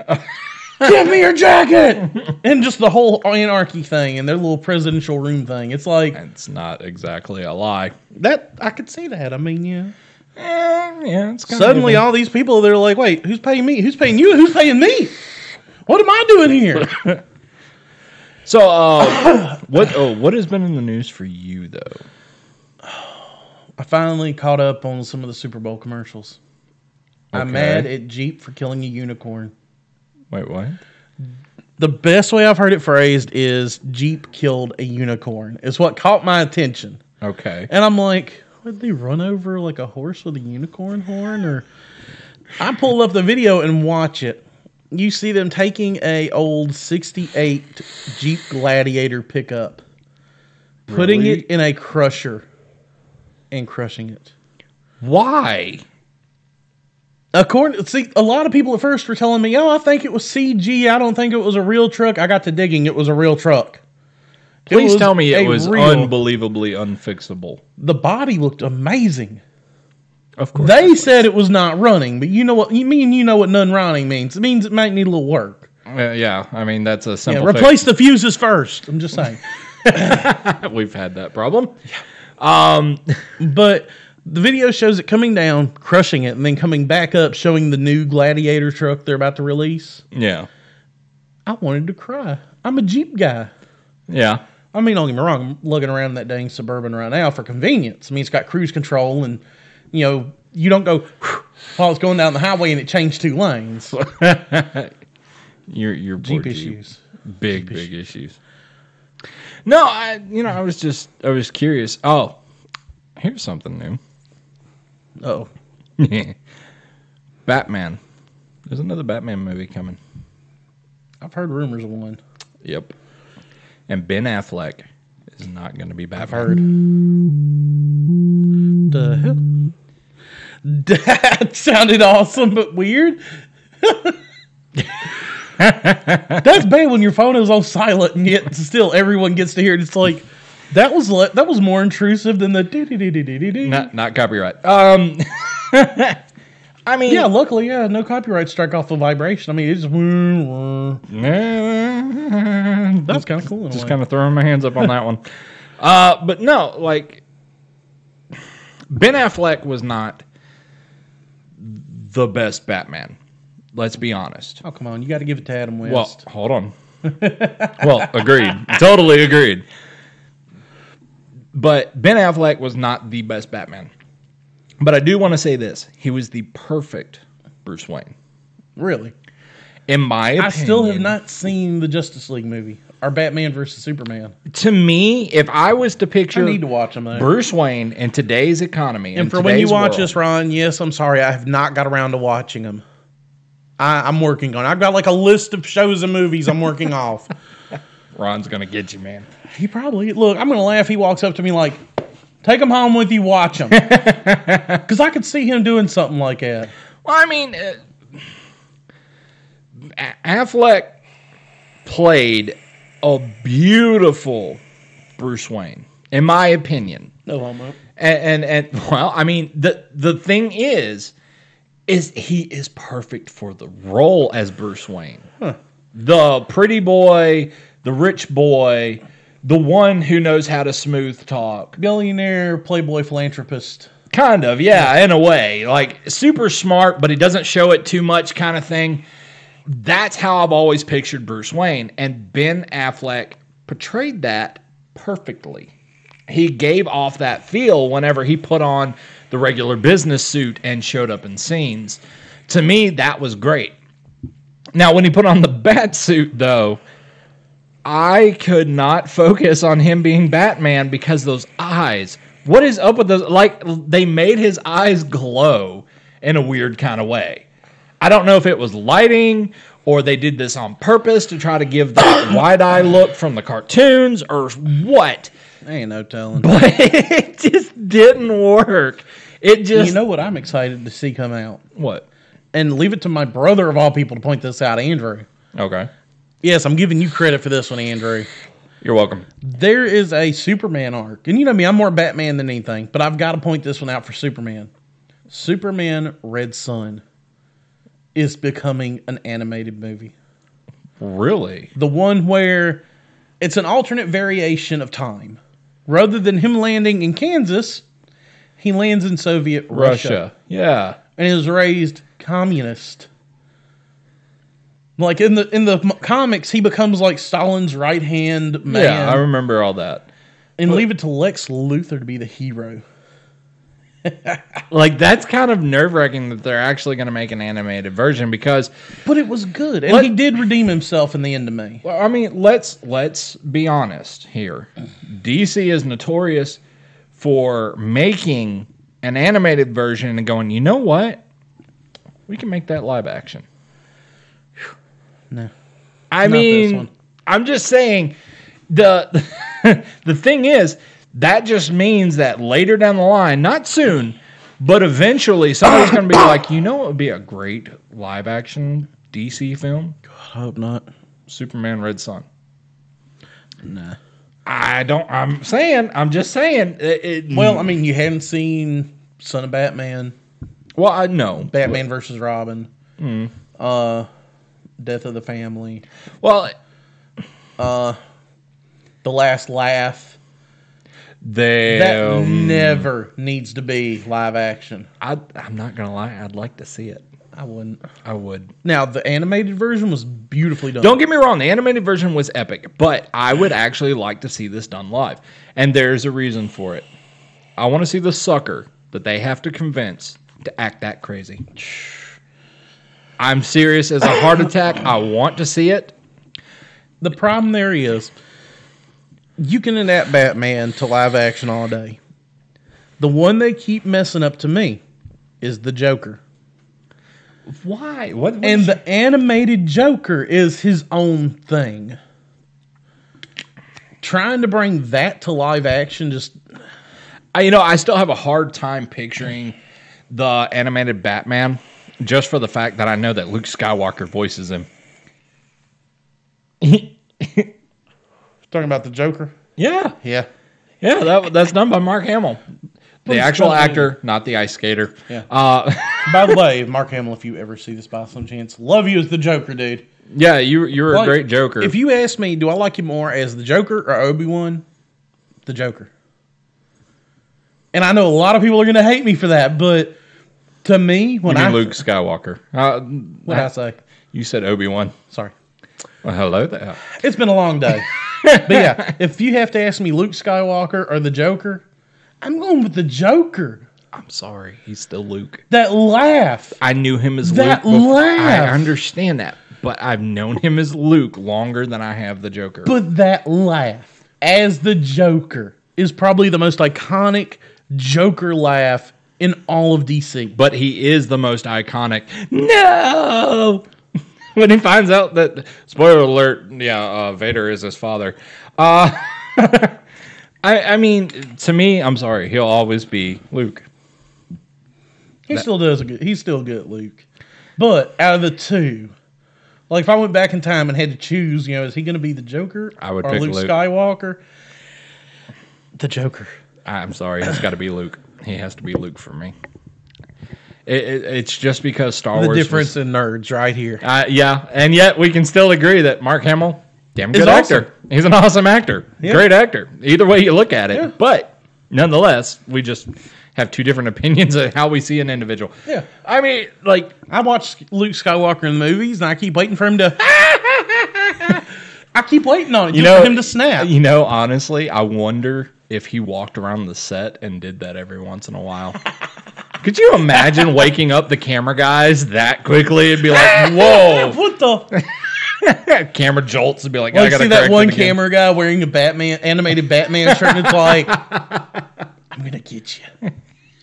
Give me your jacket! And just the whole anarchy thing and their little presidential room thing. It's like...
It's not exactly a lie.
That I could see that. I mean, yeah.
Yeah, it's kind
Suddenly, all these people, they're like, wait, who's paying me? Who's paying you? Who's paying me? What am I doing here?
So, what has been in the news for you, though?
I finally caught up on some of the Super Bowl commercials. Okay. I'm mad at Jeep for killing a unicorn.
Wait, what?
The best way I've heard it phrased is Jeep killed a unicorn. It's what caught my attention.
Okay.
And I'm like... Would they run over like a horse with a unicorn horn? Or I pulled up the video and watch it. You see them taking a old 68 Jeep Gladiator pickup, putting it in a crusher, and crushing it.
Why?
See, a lot of people at first were telling me, I think it was CG. I don't think it was a real truck. I got to digging. It was a real truck.
Please tell me it was unbelievably unfixable.
The body looked amazing.
Of course.
They said it was not running, but you know what non-running means. It means it might need a little work.
Yeah, I mean, that's a simple
replace the fuses first. I'm just saying.
We've had that problem.
But the video shows it coming down, crushing it, and then coming back up, showing the new Gladiator truck they're about to release.
Yeah.
I wanted to cry. I'm a Jeep guy.
Yeah.
I mean, don't get me wrong, I'm looking around that dang Suburban right now for convenience. I mean, it's got cruise control and, you don't go while it's going down the highway and it changed 2 lanes.
Your
Jeep issues.
Big issues. No, I was curious. Oh, here's something new.
Oh.
Batman. There's another Batman movie coming.
I've heard rumors of one.
Yep. And Ben Affleck is not going to be Batman.
I've heard. The hell? That sounded awesome, but weird. That's bad when your phone is on silent and yet still everyone gets to hear it. It's like that was more intrusive than the do.
Not copyright. I mean,
yeah. Luckily, no copyright strike off the vibration. I mean, it's that's kind of cool.
Just kind of throwing my hands up on that one. But no, like Ben Affleck was not the best Batman. Let's be honest.
Oh, come on. You got to give it to Adam
Well,
West.
hold on. Well, agreed. Totally agreed. But Ben Affleck was not the best Batman. But I do want to say this. He was the perfect Bruce Wayne.
Really?
In my opinion.
I still have not seen the Justice League movie. Or Batman versus Superman.
To me, if I was to picture
I need to watch them, though.
Bruce Wayne in today's economy,
And for when you watch this, Ron, yes, I'm sorry. I have not got around to watching them. I'm working on it. I've got like a list of shows and movies I'm working off.
Ron's going to get you, man.
He probably... Look, I'm going to laugh. He walks up to me like, take them home with you, watch them. Because I could see him doing something like that.
Well, I mean, Affleck played a beautiful Bruce Wayne, in my opinion.
No homo.
And well, I mean, the thing is he is perfect for the role as Bruce Wayne.
Huh.
The pretty boy, the rich boy, the one who knows how to smooth talk.
Billionaire, playboy, philanthropist.
Kind of, yeah, in a way. Like, super smart, but he doesn't show it too much kind of thing. That's how I've always pictured Bruce Wayne. And Ben Affleck portrayed that perfectly. He gave off that feel whenever he put on the regular business suit and showed up in scenes. To me, that was great. Now, when he put on the bat suit, though, I could not focus on him being Batman because those eyes. What is up with those? Like, they made his eyes glow in a weird kind of way. I don't know if it was lighting or they did this on purpose to try to give that wide-eye look from the cartoons or what.
Ain't no telling.
But it just didn't work. It just...
You know what I'm excited to see come out?
What?
And leave it to my brother of all people to point this out, Andrew.
Okay.
Yes, I'm giving you credit for this one, Andrew.
You're welcome.
There is a Superman arc. And you know me, I'm more Batman than anything. But I've got to point this one out for Superman. Superman Red Son is becoming an animated movie.
Really?
The one where it's an alternate variation of time. Rather than him landing in Kansas, he lands in Soviet Russia.
Yeah.
And is raised communist. Like in the comics, he becomes like Stalin's right hand man.
Yeah, I remember all that.
And leave it to Lex Luthor to be the hero.
Like, that's kind of nerve-wracking that they're actually going to make an animated version because...
But it was good. And he did redeem himself in the end of me.
Well, I mean, let's be honest here. DC is notorious for making an animated version and going, you know what? We can make that live action.
No.
I mean, I'm just saying, the thing is... That just means that later down the line, not soon, but eventually somebody's going to be like, you know what would be a great live-action DC film?
God, I hope not.
Superman Red Son.
Nah.
I'm just saying.
Well, I mean, you hadn't seen Son of Batman.
Well, I know.
Batman versus Robin. Death of the Family.
Well,
The Last Laugh.
That
never needs to be live action.
I'm not going to lie. I'd like to see it.
I wouldn't.
I would.
Now, the animated version was beautifully done.
Don't get me wrong. The animated version was epic, but I would actually like to see this done live. And there's a reason for it. I want to see the sucker that they have to convince to act that crazy. I'm serious as a heart attack. I want to see it.
The problem there is, you can adapt Batman to live action all day. The one they keep messing up to me is the Joker.
Why?
And the animated Joker is his own thing. Trying to bring that to live action just...
I still have a hard time picturing the animated Batman just for the fact that I know that Luke Skywalker voices him.
Talking about the Joker?
Yeah.
Yeah.
Yeah, that's done by Mark Hamill. The actual actor, not the ice skater.
Yeah. By the way, Mark Hamill, if you ever see this by some chance, love you as the Joker, dude.
Yeah, you're a great Joker.
If you ask me, do I like you more as the Joker or Obi-Wan? The Joker. And I know a lot of people are going to hate me for that, but To me, when
You mean
I
Luke Skywalker?
what I say,
You said Obi-Wan.
sorry,
Well, hello there.
it's been a long day. But yeah, if you have to ask me Luke Skywalker or the Joker, I'm going with the Joker.
I'm sorry. He's still Luke.
That laugh.
I knew him as
That
Luke.
laugh.
I understand that. But I've known him as Luke longer than I have the Joker.
But that laugh as the Joker is probably the most iconic Joker laugh in all of DC.
But he is the most iconic. No! When he finds out that, spoiler alert, Vader is his father. I mean, to me, I'm sorry, he'll always be Luke.
He's still good, Luke. But out of the two, like if I went back in time and had to choose, is he going to be the Joker
I would
or
pick
Luke
Luke.
Skywalker? The Joker.
I'm sorry, it's got to be Luke. He has to be Luke for me. It's just because Star
The
Wars.
difference in nerds right here.
Yeah, and yet we can still agree that Mark Hamill, damn good
Is
actor.
awesome.
He's an awesome actor.
Yeah.
Great actor. Either way you look at it.
Yeah.
But nonetheless, we just have two different opinions of how we see an individual.
Yeah.
I mean, like,
I watched Luke Skywalker in the movies, and I keep waiting for him to. I keep waiting on it for him to snap.
Honestly, I wonder if he walked around the set and did that every once in a while. Could you imagine waking up the camera guys that quickly and be like, whoa.
What the?
Camera jolts and be like, I
Like,
gotta
see that
correct
one
it again.
camera guy wearing a animated Batman shirt, and it's like, I'm going to get you.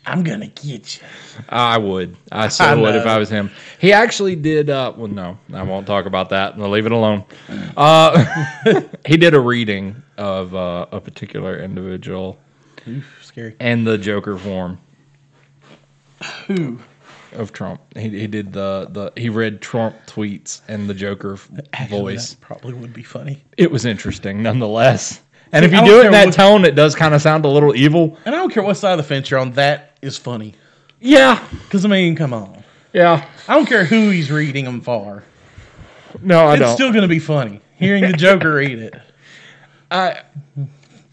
I'm going to get you.
I would. I
I
would if
know.
I was him. He actually did. Well, no, I won't talk about that. I'll leave it alone. He did a reading of a particular individual
Oof, scary.
and the Joker form
Who?
of Trump. He did he read Trump tweets and the Joker voice.
That probably would be funny.
It was interesting, nonetheless. And if
I
you
don't
do it in
care
that
what-
tone, it does kind of sound a little evil.
And I don't care what side of the fence you're on, that is funny.
Yeah,
Because, I mean, come on.
yeah.
I don't care who he's reading them for.
No, I
It's
don't.
still going to be funny. Hearing the Joker read it.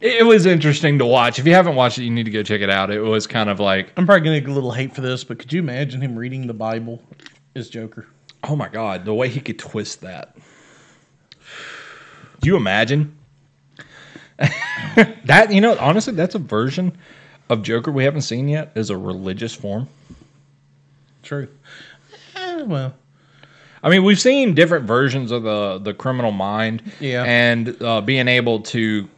It was interesting to watch. If you haven't watched it, you need to go check it out. It was kind of like,
I'm probably going to get a little hate for this, but could you imagine him reading the Bible as Joker?
oh my God, the way he could twist that. Do you imagine? That, honestly, that's a version of Joker we haven't seen yet, is a religious form.
True. Well,
I mean, we've seen different versions of the criminal mind,
Yeah.
and being able to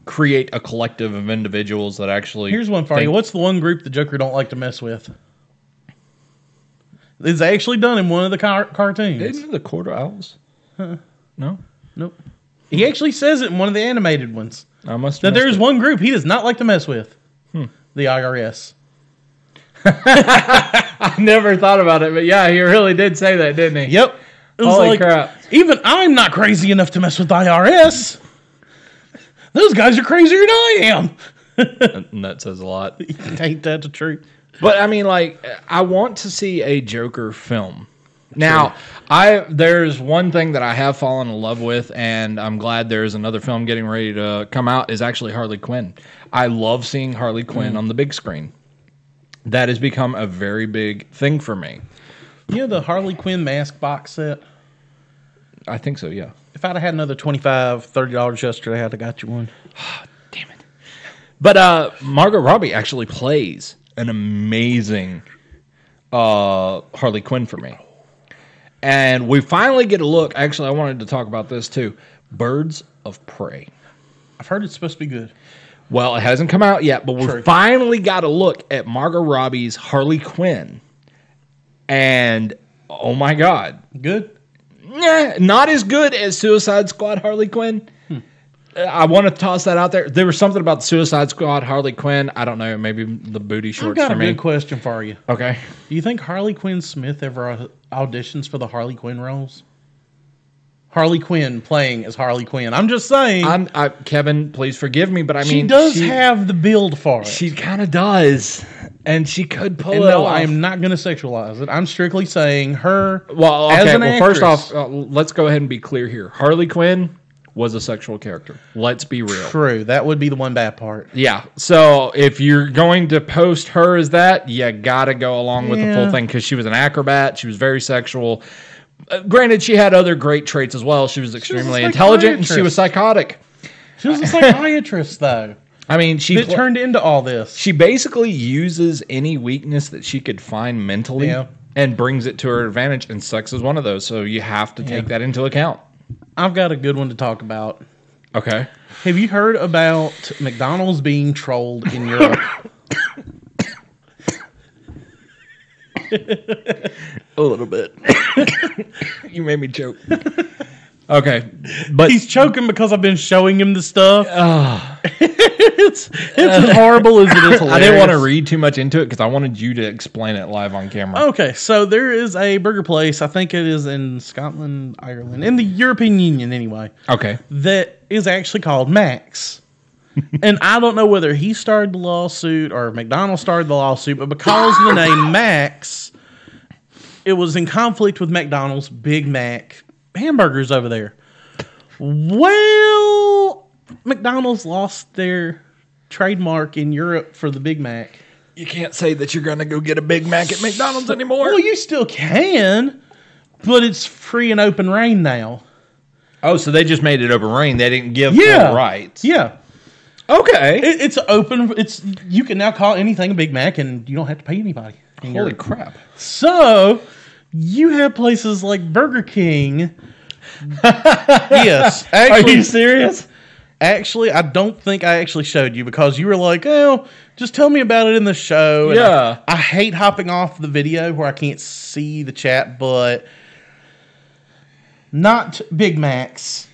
create a collective of individuals that actually.
here's one for you. What's the one group the Joker don't like to mess with? It's actually done in one of the cartoons.
Isn't it the Quarter Owls? No,
Nope. He actually says it in one of the animated ones.
I must.
That
have missed
there's
it.
one group he does not like to mess with. The IRS.
I never thought about it, but yeah, he really did say that, didn't he?
Yep. It was
Holy
like,
crap!
even I'm not crazy enough to mess with the IRS. Those guys are crazier than I am.
And that says a lot.
Ain't that the truth?
But I mean, like, I want to see a Joker film. Now, there's one thing that I have fallen in love with, and I'm glad there's another film getting ready to come out, is actually Harley Quinn. I love seeing Harley Quinn on the big screen. That has become a very big thing for me.
You know the Harley Quinn mask box set?
I think so, yeah.
If I'd have had another $25, $30 yesterday, I'd have got you one.
Damn it. But Margot Robbie actually plays an amazing Harley Quinn for me. And we finally get a look. Actually, I wanted to talk about this too. Birds of Prey.
I've heard it's supposed to be good.
Well, it hasn't come out yet, but we
True.
finally got a look at Margot Robbie's Harley Quinn. And, oh my God.
Good?
Not as good as Suicide Squad Harley Quinn. I want to toss that out there. There was something about the Suicide Squad Harley Quinn. I don't know. Maybe the booty
I've
shorts
got
for
a
me.
good question for you.
Okay.
Do you think Harley Quinn Smith ever auditions for the Harley Quinn roles? Harley Quinn playing as Harley Quinn. I'm just saying.
Kevin, please forgive me, but I
she
mean,
does have the build for it.
She kind of does, and she could pull
And
it
no,
off.
I am not going to sexualize it. I'm strictly saying her
Well,
as
okay.
an
Well, first
actress.
off, let's go ahead and be clear here. Harley Quinn was a sexual character. Let's be real.
True. That would be the one bad part.
Yeah. So if you're going to post her as that, you got to go along with the full thing because she was an acrobat. She was very sexual. Granted, she had other great traits as well. She was extremely intelligent and she was psychotic.
She was a psychiatrist, though.
I mean, she
turned into all this.
She basically uses any weakness that she could find mentally and brings it to her advantage, and sex is one of those. So you have to take that into account. I've
got a good one to talk about.
Okay.
Have you heard about McDonald's being trolled in Europe?
A little bit. You made me choke. Okay,
but he's choking because I've been showing him the stuff. It's as horrible as it is hilarious.
I didn't want to read too much into it because I wanted you to explain it live on camera.
Okay, so there is a burger place. I think it is in Scotland, Ireland, in the European Union anyway.
Okay,
that is actually called Max. And I don't know whether he started the lawsuit or McDonald's started the lawsuit, but because of the name Max, it was in conflict with McDonald's Big Mac hamburgers over there. Well, McDonald's lost their trademark in Europe for the Big Mac.
You can't say that you're going to go get a Big Mac at McDonald's anymore.
Well, you still can, but it's free and open reign now.
Oh, so they just made it open reign. They didn't give full rights.
Yeah.
Okay.
It's open. You can now call anything a Big Mac, and you don't have to pay anybody.
Holy crap.
So, you have places like Burger King. Yes.
Actually, are you serious?
Actually, I don't think I actually showed you because you were like, oh, just tell me about it in the show.
And yeah.
I hate hopping off the video where I can't see the chat, but not Big Macs.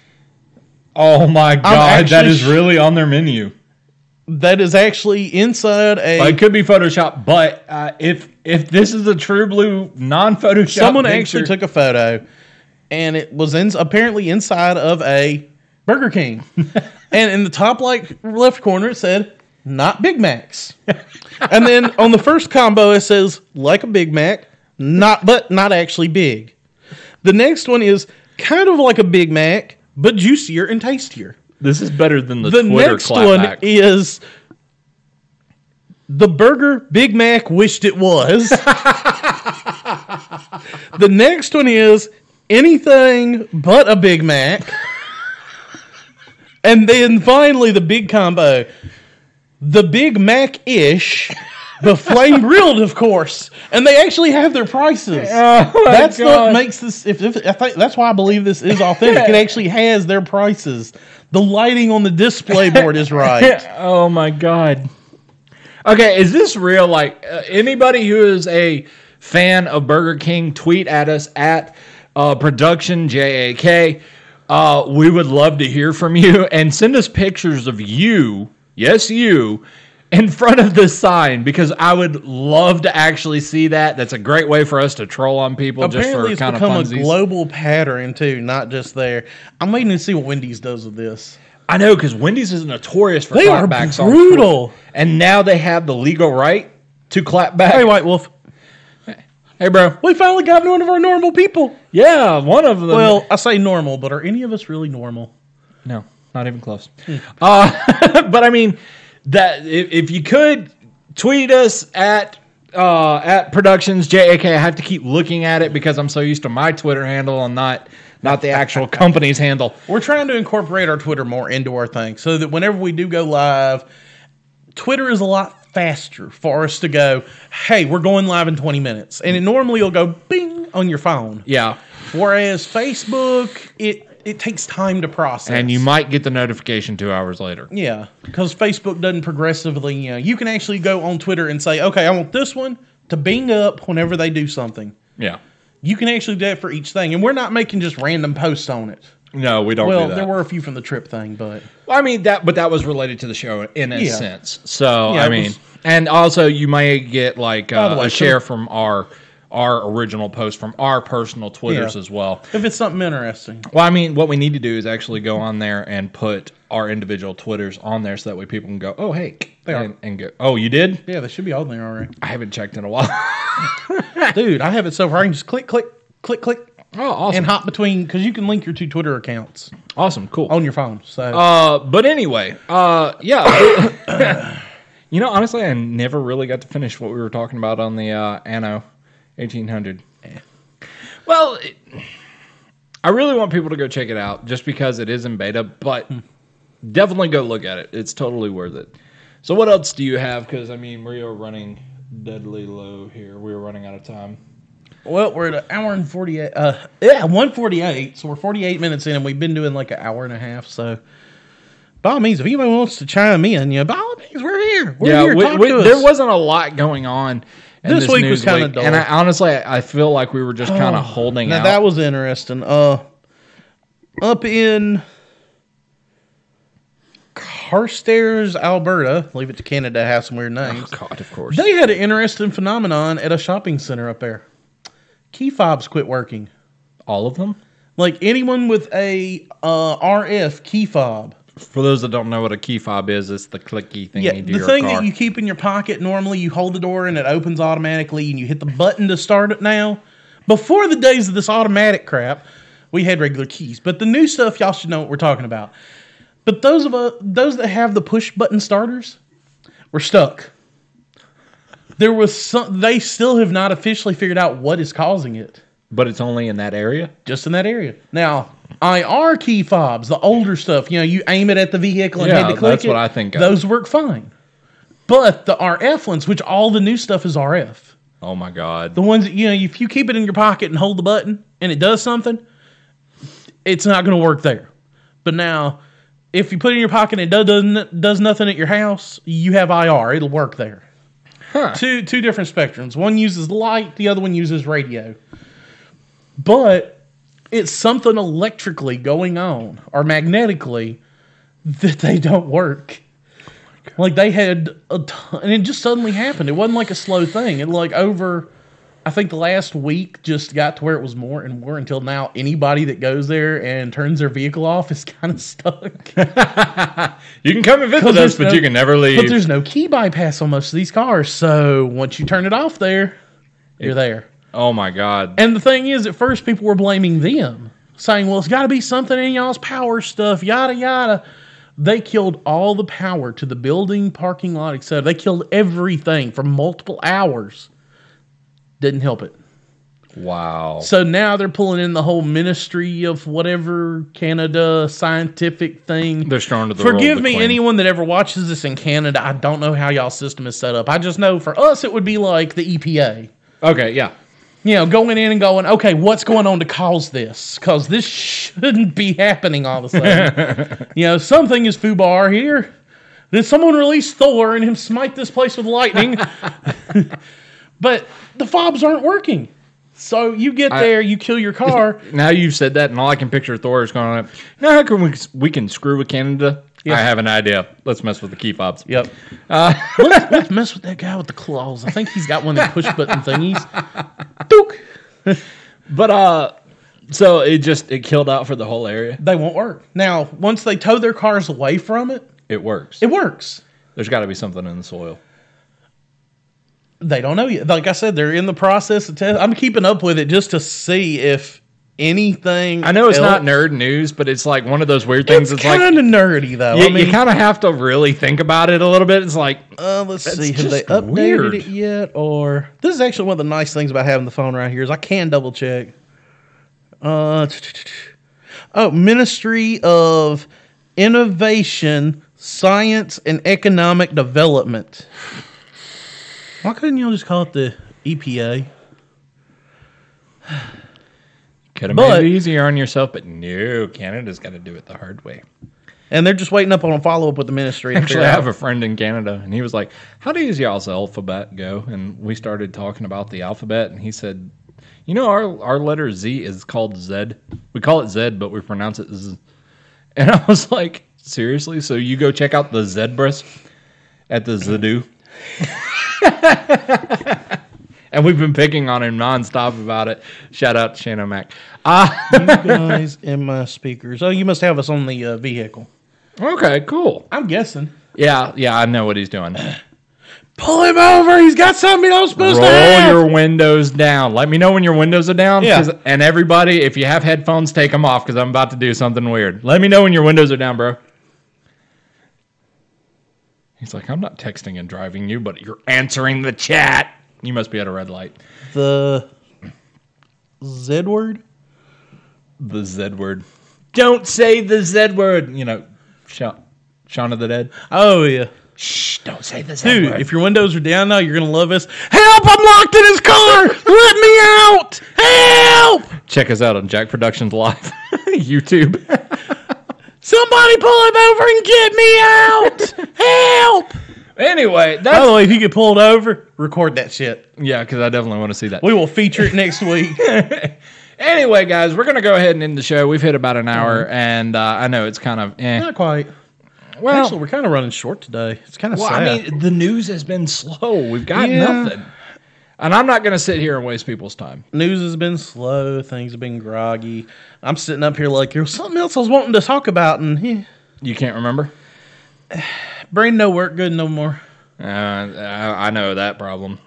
Oh my God, that is really on their menu.
That is actually inside a...
Well, it could be Photoshop, but if this is a true blue non-Photoshop
someone actually took a photo, and it was apparently inside of a Burger King. And in the top left corner, it said, not Big Macs. And then on the first combo, it says, like a Big Mac, but not actually big. The next one is kind of like a Big Mac, but juicier and tastier.
This is better than the Twitter
next
clapback.
One is the burger Big Mac wished it was. The next one is anything but a Big Mac. And then finally the big combo, the Big Mac-ish, but flame grilled, of course. And they actually have their prices.
Oh
that's what makes this. I think that's why I believe this is authentic. It actually has their prices. The lighting on the display board is right.
Oh my God. Okay, is this real? Like anybody who is a fan of Burger King, tweet at us at Production JAK. We would love to hear from you and send us pictures of you. Yes, you. In front of the sign, because I would love to actually see that. That's a great way for us to troll on people.
Apparently,
just for kind
it's become a global pattern too, not just there. I'm waiting to see what Wendy's does with this.
I know, because Wendy's is notorious for
they
clapbacks.
Are brutal,
and now they have the legal right to clap back.
Hey, White Wolf.
Hey, bro.
We finally got one of our normal people.
Yeah, one of them.
Well, I say normal, but are any of us really normal?
No, not even close. But I mean. That if you could tweet us at Productions JAK. I have to keep looking at it because I'm so used to my Twitter handle and not the actual company's handle.
We're trying to incorporate our Twitter more into our thing so that whenever we do go live, Twitter is a lot faster for us to go, hey, we're going live in 20 minutes. And it normally will go bing on your phone.
Yeah.
Whereas Facebook, it takes time to process.
And you might get the notification 2 hours later.
Yeah, because Facebook doesn't progressively, you can actually go on Twitter and say, okay, I want this one to bing up whenever they do something.
Yeah.
You can actually do that for each thing. And we're not making just random posts on it.
No, we don't do that.
Well, there were a few from the trip thing, but...
Well, I mean, that was related to the show in a sense. So, yeah, I mean... And also, you may get, like, a share from our original post from our personal Twitters as well.
If it's something interesting.
Well, I mean, what we need to do is actually go on there and put our individual Twitters on there so that way people can go, oh, hey. And go, oh, you did?
Yeah, they should be on there already.
I haven't checked in a while.
Dude, I have it so far. I can just click, click, click, click.
Oh, awesome.
And hop between, because you can link your two Twitter accounts
Awesome. Cool.
on your phone. So,
But anyway, yeah. Honestly, I never really got to finish what we were talking about on the Anno 1800. Yeah. Well, I really want people to go check it out just because it is in beta, but definitely go look at it. It's totally worth it. So what else do you have? Because, we are running deadly low here. We are running out of time.
well, we're at an hour and 48. 1:48. So we're 48 minutes in, and we've been doing like an hour and a half. So, by all means, if anybody wants to chime in, by all means, we're here. We're here. Talk to us.
There wasn't a lot going on.
This week was kind of dull.
And I feel like we were just kind of holding out.
Now, that was interesting. Up in Carstairs, Alberta, leave it to Canada to have some weird names.
Oh, God, of course.
They had an interesting phenomenon at a shopping center up there. Key fobs quit working.
All of them?
Like anyone with a RF key fob.
For those that don't know what a key fob is, it's the clicky thing
Yeah, the thing that you keep in your pocket. Normally, you hold the door and it opens automatically, and you hit the button to start it now. Before the days of this automatic crap, we had regular keys. But the new stuff, y'all should know what we're talking about. But those that have the push button starters were stuck. They still have not officially figured out what is causing it.
But it's only in that area?
Just in that area. Now, IR key fobs, the older stuff, you aim it at the vehicle and hit to click
that's what I think of.
Those work fine. But the RF ones, which all the new stuff is RF.
Oh my God.
The ones that, if you keep it in your pocket and hold the button and it does something, it's not going to work there. But now, if you put it in your pocket and it does nothing at your house, you have IR. It'll work there.
Huh.
Two different spectrums. One uses light, the other one uses radio. But it's something electrically going on, or magnetically, that they don't work. Like they had a ton, and it just suddenly happened. It wasn't like a slow thing. It over, I think the last week just got to where it was more and more until now. Anybody that goes there and turns their vehicle off is kind of stuck.
You can come and visit us, but you can never leave.
But there's no key bypass on most of these cars, so once you turn it off there, you're there.
Oh my God.
And the thing is, at first people were blaming them, saying, well, it's got to be something in y'all's power stuff, yada, yada. They killed all the power to the building, parking lot, etc. They killed everything for multiple hours. Didn't help it.
Wow.
So now they're pulling in the whole Ministry of whatever Canada scientific thing.
They're strong to the
Forgive me, anyone that ever watches this in Canada. I don't know how y'all's system is set up. I just know for us it would be like the EPA.
Okay, yeah.
Going in and going, okay, what's going on to cause this? Because this shouldn't be happening all of a sudden. Something is foobar here. Did someone release Thor and him smite this place with lightning? But the fobs aren't working. So you get there, you kill your car.
Now you've said that, and all I can picture Thor is going up. Now how can we can screw with Canada? Yeah. I have an idea. Let's mess with the key fobs.
Yep. Let's mess with that guy with the claws. I think he's got one of the push button thingies. Dook.
But so it killed out for the whole area.
They won't work. Now, once they tow their cars away from it,
it works.
It works.
There's got to be something in the soil.
They don't know yet. Like I said, they're in the process of testing. I'm keeping up with it just to see if anything.
I know it's not nerd news, but it's like one of those weird things.
It's kind of nerdy, though.
You kind of have to really think about it a little bit. It's like,
let's see, have they updated it yet? Or this is actually one of the nice things about having the phone right here is I can double check. Ministry of Innovation, Science, and Economic Development. Why couldn't you just call it the EPA?
Could have made it easier on yourself, but no, Canada's got to do it the hard way.
And they're just waiting up on a follow-up with the ministry.
Actually, I have a friend in Canada, and he was like, how does y'all's alphabet go? And we started talking about the alphabet, and he said, our letter Z is called Z. We call it Z, but we pronounce it Z. And I was like, seriously? So you go check out the zebras at the Zadu? And we've been picking on him nonstop about it. Shout out to Shannon Mac.
You guys in my speakers. Oh, you must have us on the vehicle.
Okay, cool.
I'm guessing.
Yeah, I know what he's doing.
Pull him over. He's got something you're not supposed to have.
Roll your windows down. Let me know when your windows are down.
Yeah.
And everybody, if you have headphones, take them off because I'm about to do something weird. Let me know when your windows are down, bro. He's like, I'm not texting and driving you, but you're answering the chat. You must be at a red light.
The Z word?
The Z word. Don't say the Z word. You know, Shaun of the Dead.
Oh, yeah.
Shh, don't say the Z
Dude,
word.
if your windows are down now, you're going to love us. Help! I'm locked in his car! Let me out! Help!
Check us out on Jack Productions Live. YouTube.
Somebody pull him over and get me out! Help!
Anyway,
By the way, if you get pulled over, record that shit.
yeah, because I definitely want to see that.
We will feature it next week.
Anyway, guys, we're going to go ahead and end the show. We've hit about an hour, and I know it's kind of
Not quite.
Well,
Actually, we're kind of running short today. It's kind of sad.
I mean, the news has been slow. We've got nothing. And I'm not going to sit here and waste people's time.
News has been slow. Things have been groggy. I'm sitting up here like there's something else I was wanting to talk about, and
You can't remember?
brain no work good no more.
I know that problem.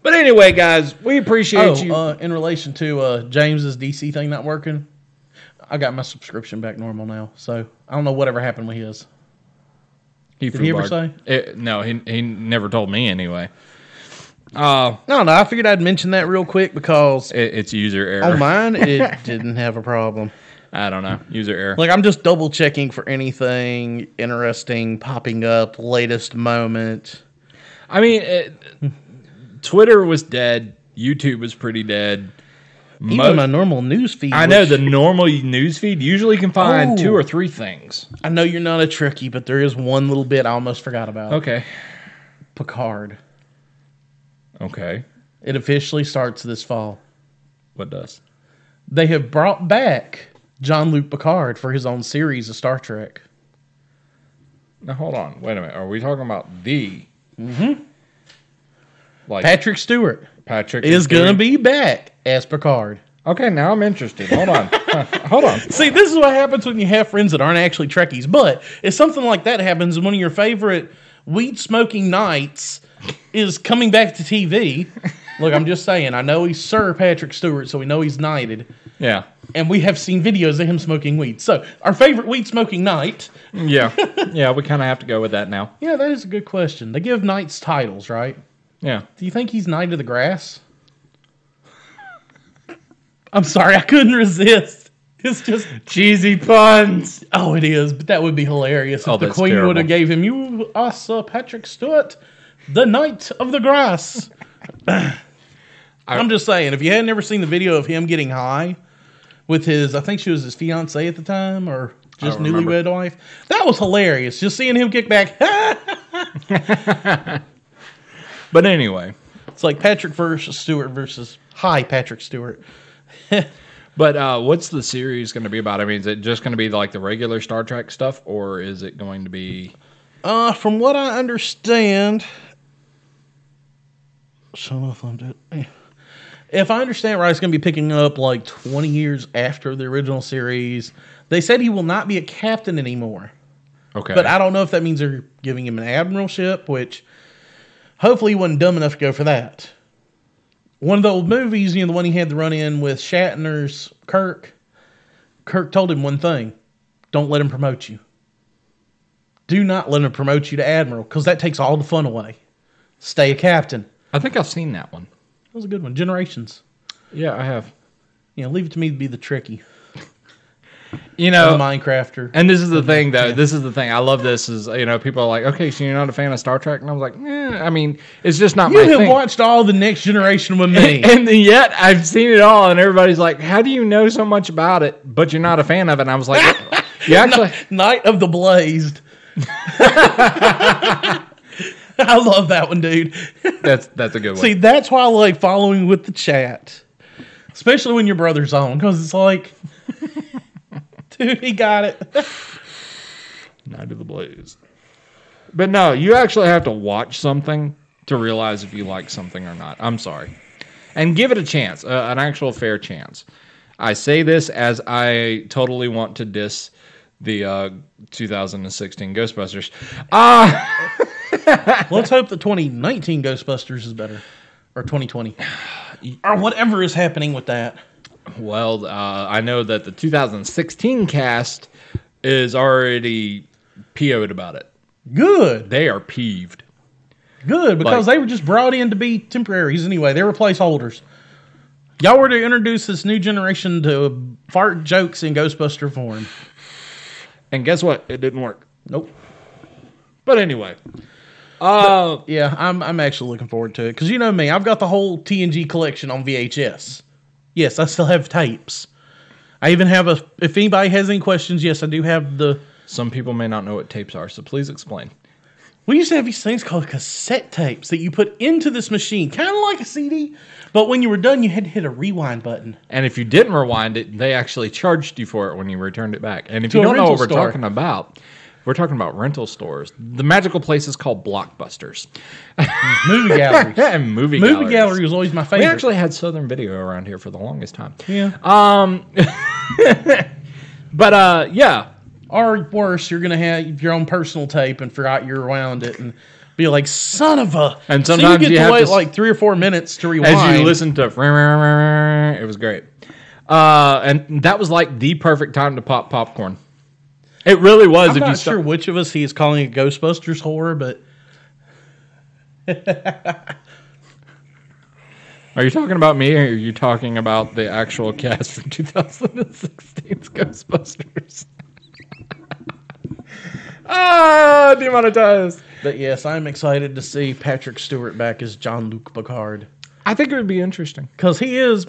But anyway, guys, we appreciate you.
In relation to James's DC thing not working, I got my subscription back normal now. So I don't know whatever happened with his. Did he ever say?
No, he never told me anyway.
No, I figured I'd mention that real quick because
It's user error.
on mine it didn't have a problem.
I don't know. User error.
Like I'm just double checking for anything interesting popping up, latest moment.
I mean, Twitter was dead. YouTube was pretty dead.
Even my normal news feed.
I know the normal news feed usually can find 2 or 3 things.
I know you're not a Trekkie, but there is one little bit I almost forgot about.
Okay.
Picard.
Okay.
It officially starts this fall.
What does?
They have brought back Jean-Luc Picard for his own series of Star Trek.
Now hold on. Wait a minute. Are we talking about the? Mm-hmm. Like
Patrick Stewart
Patrick
is going to be back as Picard.
Okay, now I'm interested. Hold on. Hold on.
See, this is what happens when you have friends that aren't actually Trekkies. But if something like that happens and one of your favorite weed-smoking knights is coming back to TV, look, I'm just saying, I know he's Sir Patrick Stewart, so we know he's knighted.
Yeah.
And we have seen videos of him smoking weed. So, our favorite weed-smoking knight.
Yeah. Yeah, we kind of have to go with that now.
Yeah, that is a good question. They give knights titles, right?
Yeah.
Do you think he's Knight of the Grass? I'm sorry, I couldn't resist. It's just
Cheesy puns.
oh, it is, but that would be hilarious if the
that's
Queen
terrible.
would have gave him you are Sir Patrick Stewart, the Knight of the Grass. I'm just saying, if you had never seen the video of him getting high with his, I think she was his fiance at the time, or just
don't remember.
newlywed wife, that was hilarious. Just seeing him kick back.
But anyway.
It's like Patrick versus Stewart versus hi Patrick Stewart.
But what's the series going to be about? I mean, is it just going to be like the regular Star Trek stuff, or is it going to be...
From what I understand, if I understand right, it's going to be picking up like 20 years after the original series. They said he will not be a captain anymore.
Okay.
But I don't know if that means they're giving him an admiralship, which hopefully he wasn't dumb enough to go for that. One of the old movies, the one he had to run in with Shatner's Kirk told him one thing: don't let him promote you. Do not let him promote you to admiral, because that takes all the fun away. Stay a captain.
I think I've seen that one.
That was a good one. Generations.
Yeah, I have.
Leave it to me to be the tricky.
You
The
know,
Minecrafter.
and this is the thing, though. Yeah. This is the thing. I love this. Is people are like, okay, so you're not a fan of Star Trek, and I was like, I mean, it's just not my
You have
thing.
watched all the Next Generation with me.
And yet I've seen it all, and everybody's like, how do you know so much about it, but you're not a fan of it? And I was like, you actually...
Night of the Blazed. I love that one, dude.
That's a good one.
See, that's why I like following with the chat. Especially when your brother's on, because it's like, dude, he got it.
Night of the Blaze. But no, you actually have to watch something to realize if you like something or not. I'm sorry. And give it a chance, an actual fair chance. I say this as I totally want to diss the 2016 Ghostbusters.
Let's hope the 2019 Ghostbusters is better. Or 2020. Or whatever is happening with that.
Well, I know that the 2016 cast is already PO'd about it.
Good.
They are peeved.
Good, because they were just brought in to be temporaries anyway. They were placeholders. Y'all were to introduce this new generation to fart jokes in Ghostbuster form.
And guess what? It didn't work.
Nope.
But anyway.
Yeah, I'm actually looking forward to it. Because you know me, I've got the whole TNG collection on VHS. Yes, I still have tapes. I even have if anybody has any questions, yes, I do have the...
Some people may not know what tapes are, so please explain.
We used to have these things called cassette tapes that you put into this machine, kind of like a CD, but when you were done, you had to hit a rewind button.
And if you didn't rewind it, they actually charged you for it when you returned it back. And if you don't know what we're talking about, we're talking about rental stores. The magical place is called Blockbusters.
Movie galleries.
And movie
gallery was always my favorite.
We actually had Southern Video around here for the longest time.
Yeah.
But, yeah.
Or worse, you're going to have your own personal tape and forgot you rewound it and be like, son of a...
And sometimes
so you get to wait like 3 or 4 minutes to rewind.
As you listen to... It was great. And that was like the perfect time to pop popcorn. It really was.
I'm not sure which of us he is calling it Ghostbusters horror, but...
Are you talking about me or are you talking about the actual cast from 2016's Ghostbusters? Demonetized.
But yes, I'm excited to see Patrick Stewart back as Jean-Luc Picard.
I think it would be interesting.
Because he is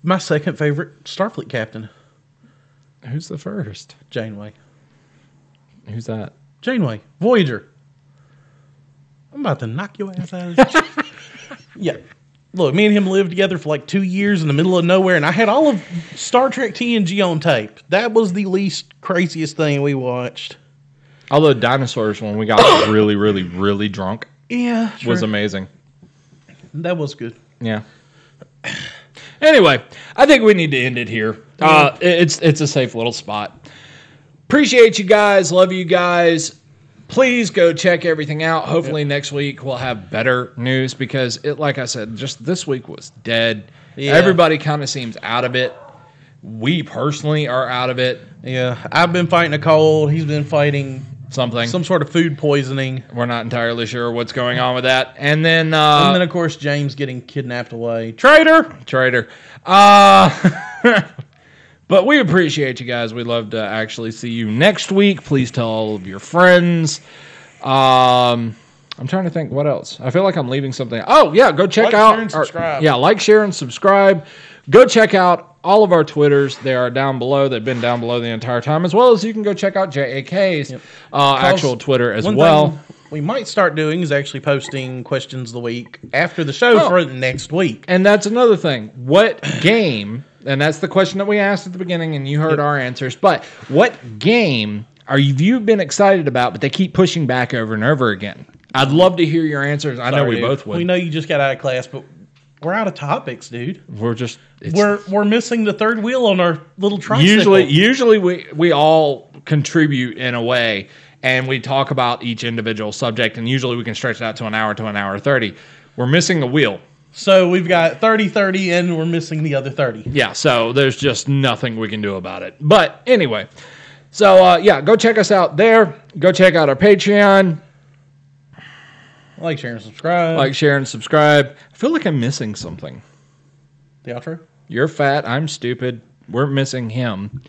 my second favorite Starfleet captain.
Who's the first?
Janeway.
Who's that?
Janeway. Voyager. I'm about to knock your ass out of this. Yeah. Look, me and him lived together for like 2 years in the middle of nowhere, and I had all of Star Trek TNG on tape. That was the least craziest thing we watched.
Although dinosaurs, when we got really, really, really drunk, was amazing.
That was good.
Yeah. Anyway, I think we need to end it here. It's a safe little spot. Appreciate you guys. Love you guys. Please go check everything out. Hopefully next week we'll have better news because, like I said, just this week was dead. Yeah. Everybody kind of seems out of it. We personally are out of it.
Yeah, I've been fighting a cold. He's been fighting
something,
some sort of food poisoning.
We're not entirely sure what's going on with that. And then
of course, James getting kidnapped away. Traitor.
But we appreciate you guys. We'd love to actually see you next week. Please tell all of your friends. I'm trying to think what else. I feel like I'm leaving something. Oh, yeah, go check out.
Share, and subscribe.
Like, share, and subscribe. Go check out all of our Twitters. They are down below. They've been down below the entire time, as well as you can go check out JAK's actual Twitter as well.
We might start doing is actually posting questions of the week after the show for next week.
And that's another thing. What game, and that's the question that we asked at the beginning, and you heard our answers, but what game are you been excited about, but they keep pushing back over and over again? I'd love to hear your answers. I know we both would.
We know you just got out of class, but we're out of topics, dude.
We're
missing the third wheel on our little tricycle.
Usually we all contribute in a way, and we talk about each individual subject, and usually we can stretch it out to an hour 30. We're missing a wheel.
So we've got 30, and we're missing the other 30.
Yeah, so there's just nothing we can do about it. But anyway, so go check us out there. Go check out our Patreon.
Like, share, and subscribe.
I feel like I'm missing something.
The outro?
You're fat. I'm stupid. We're missing him.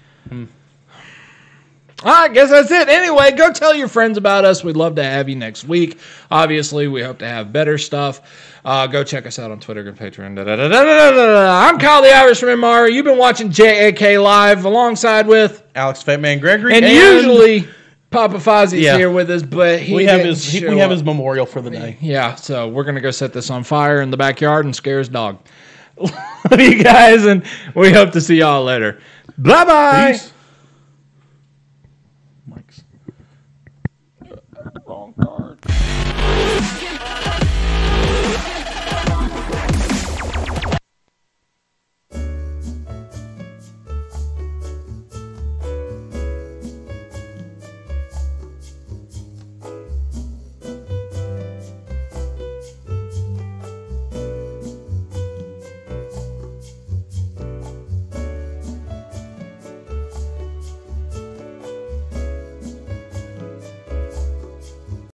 I guess that's it. Anyway, go tell your friends about us. We'd love to have you next week. Obviously, we hope to have better stuff. Go check us out on Twitter and Patreon. I'm Kyle the Irishman Mara. You've been watching JAK Live alongside with
Alex Fatman Gregory.
And usually Papa Fozzie's here with us, but we have
his memorial for the day.
Yeah, so we're going to go set this on fire in the backyard and scare his dog. Love you guys, and we hope to see y'all later. Bye-bye.
Peace.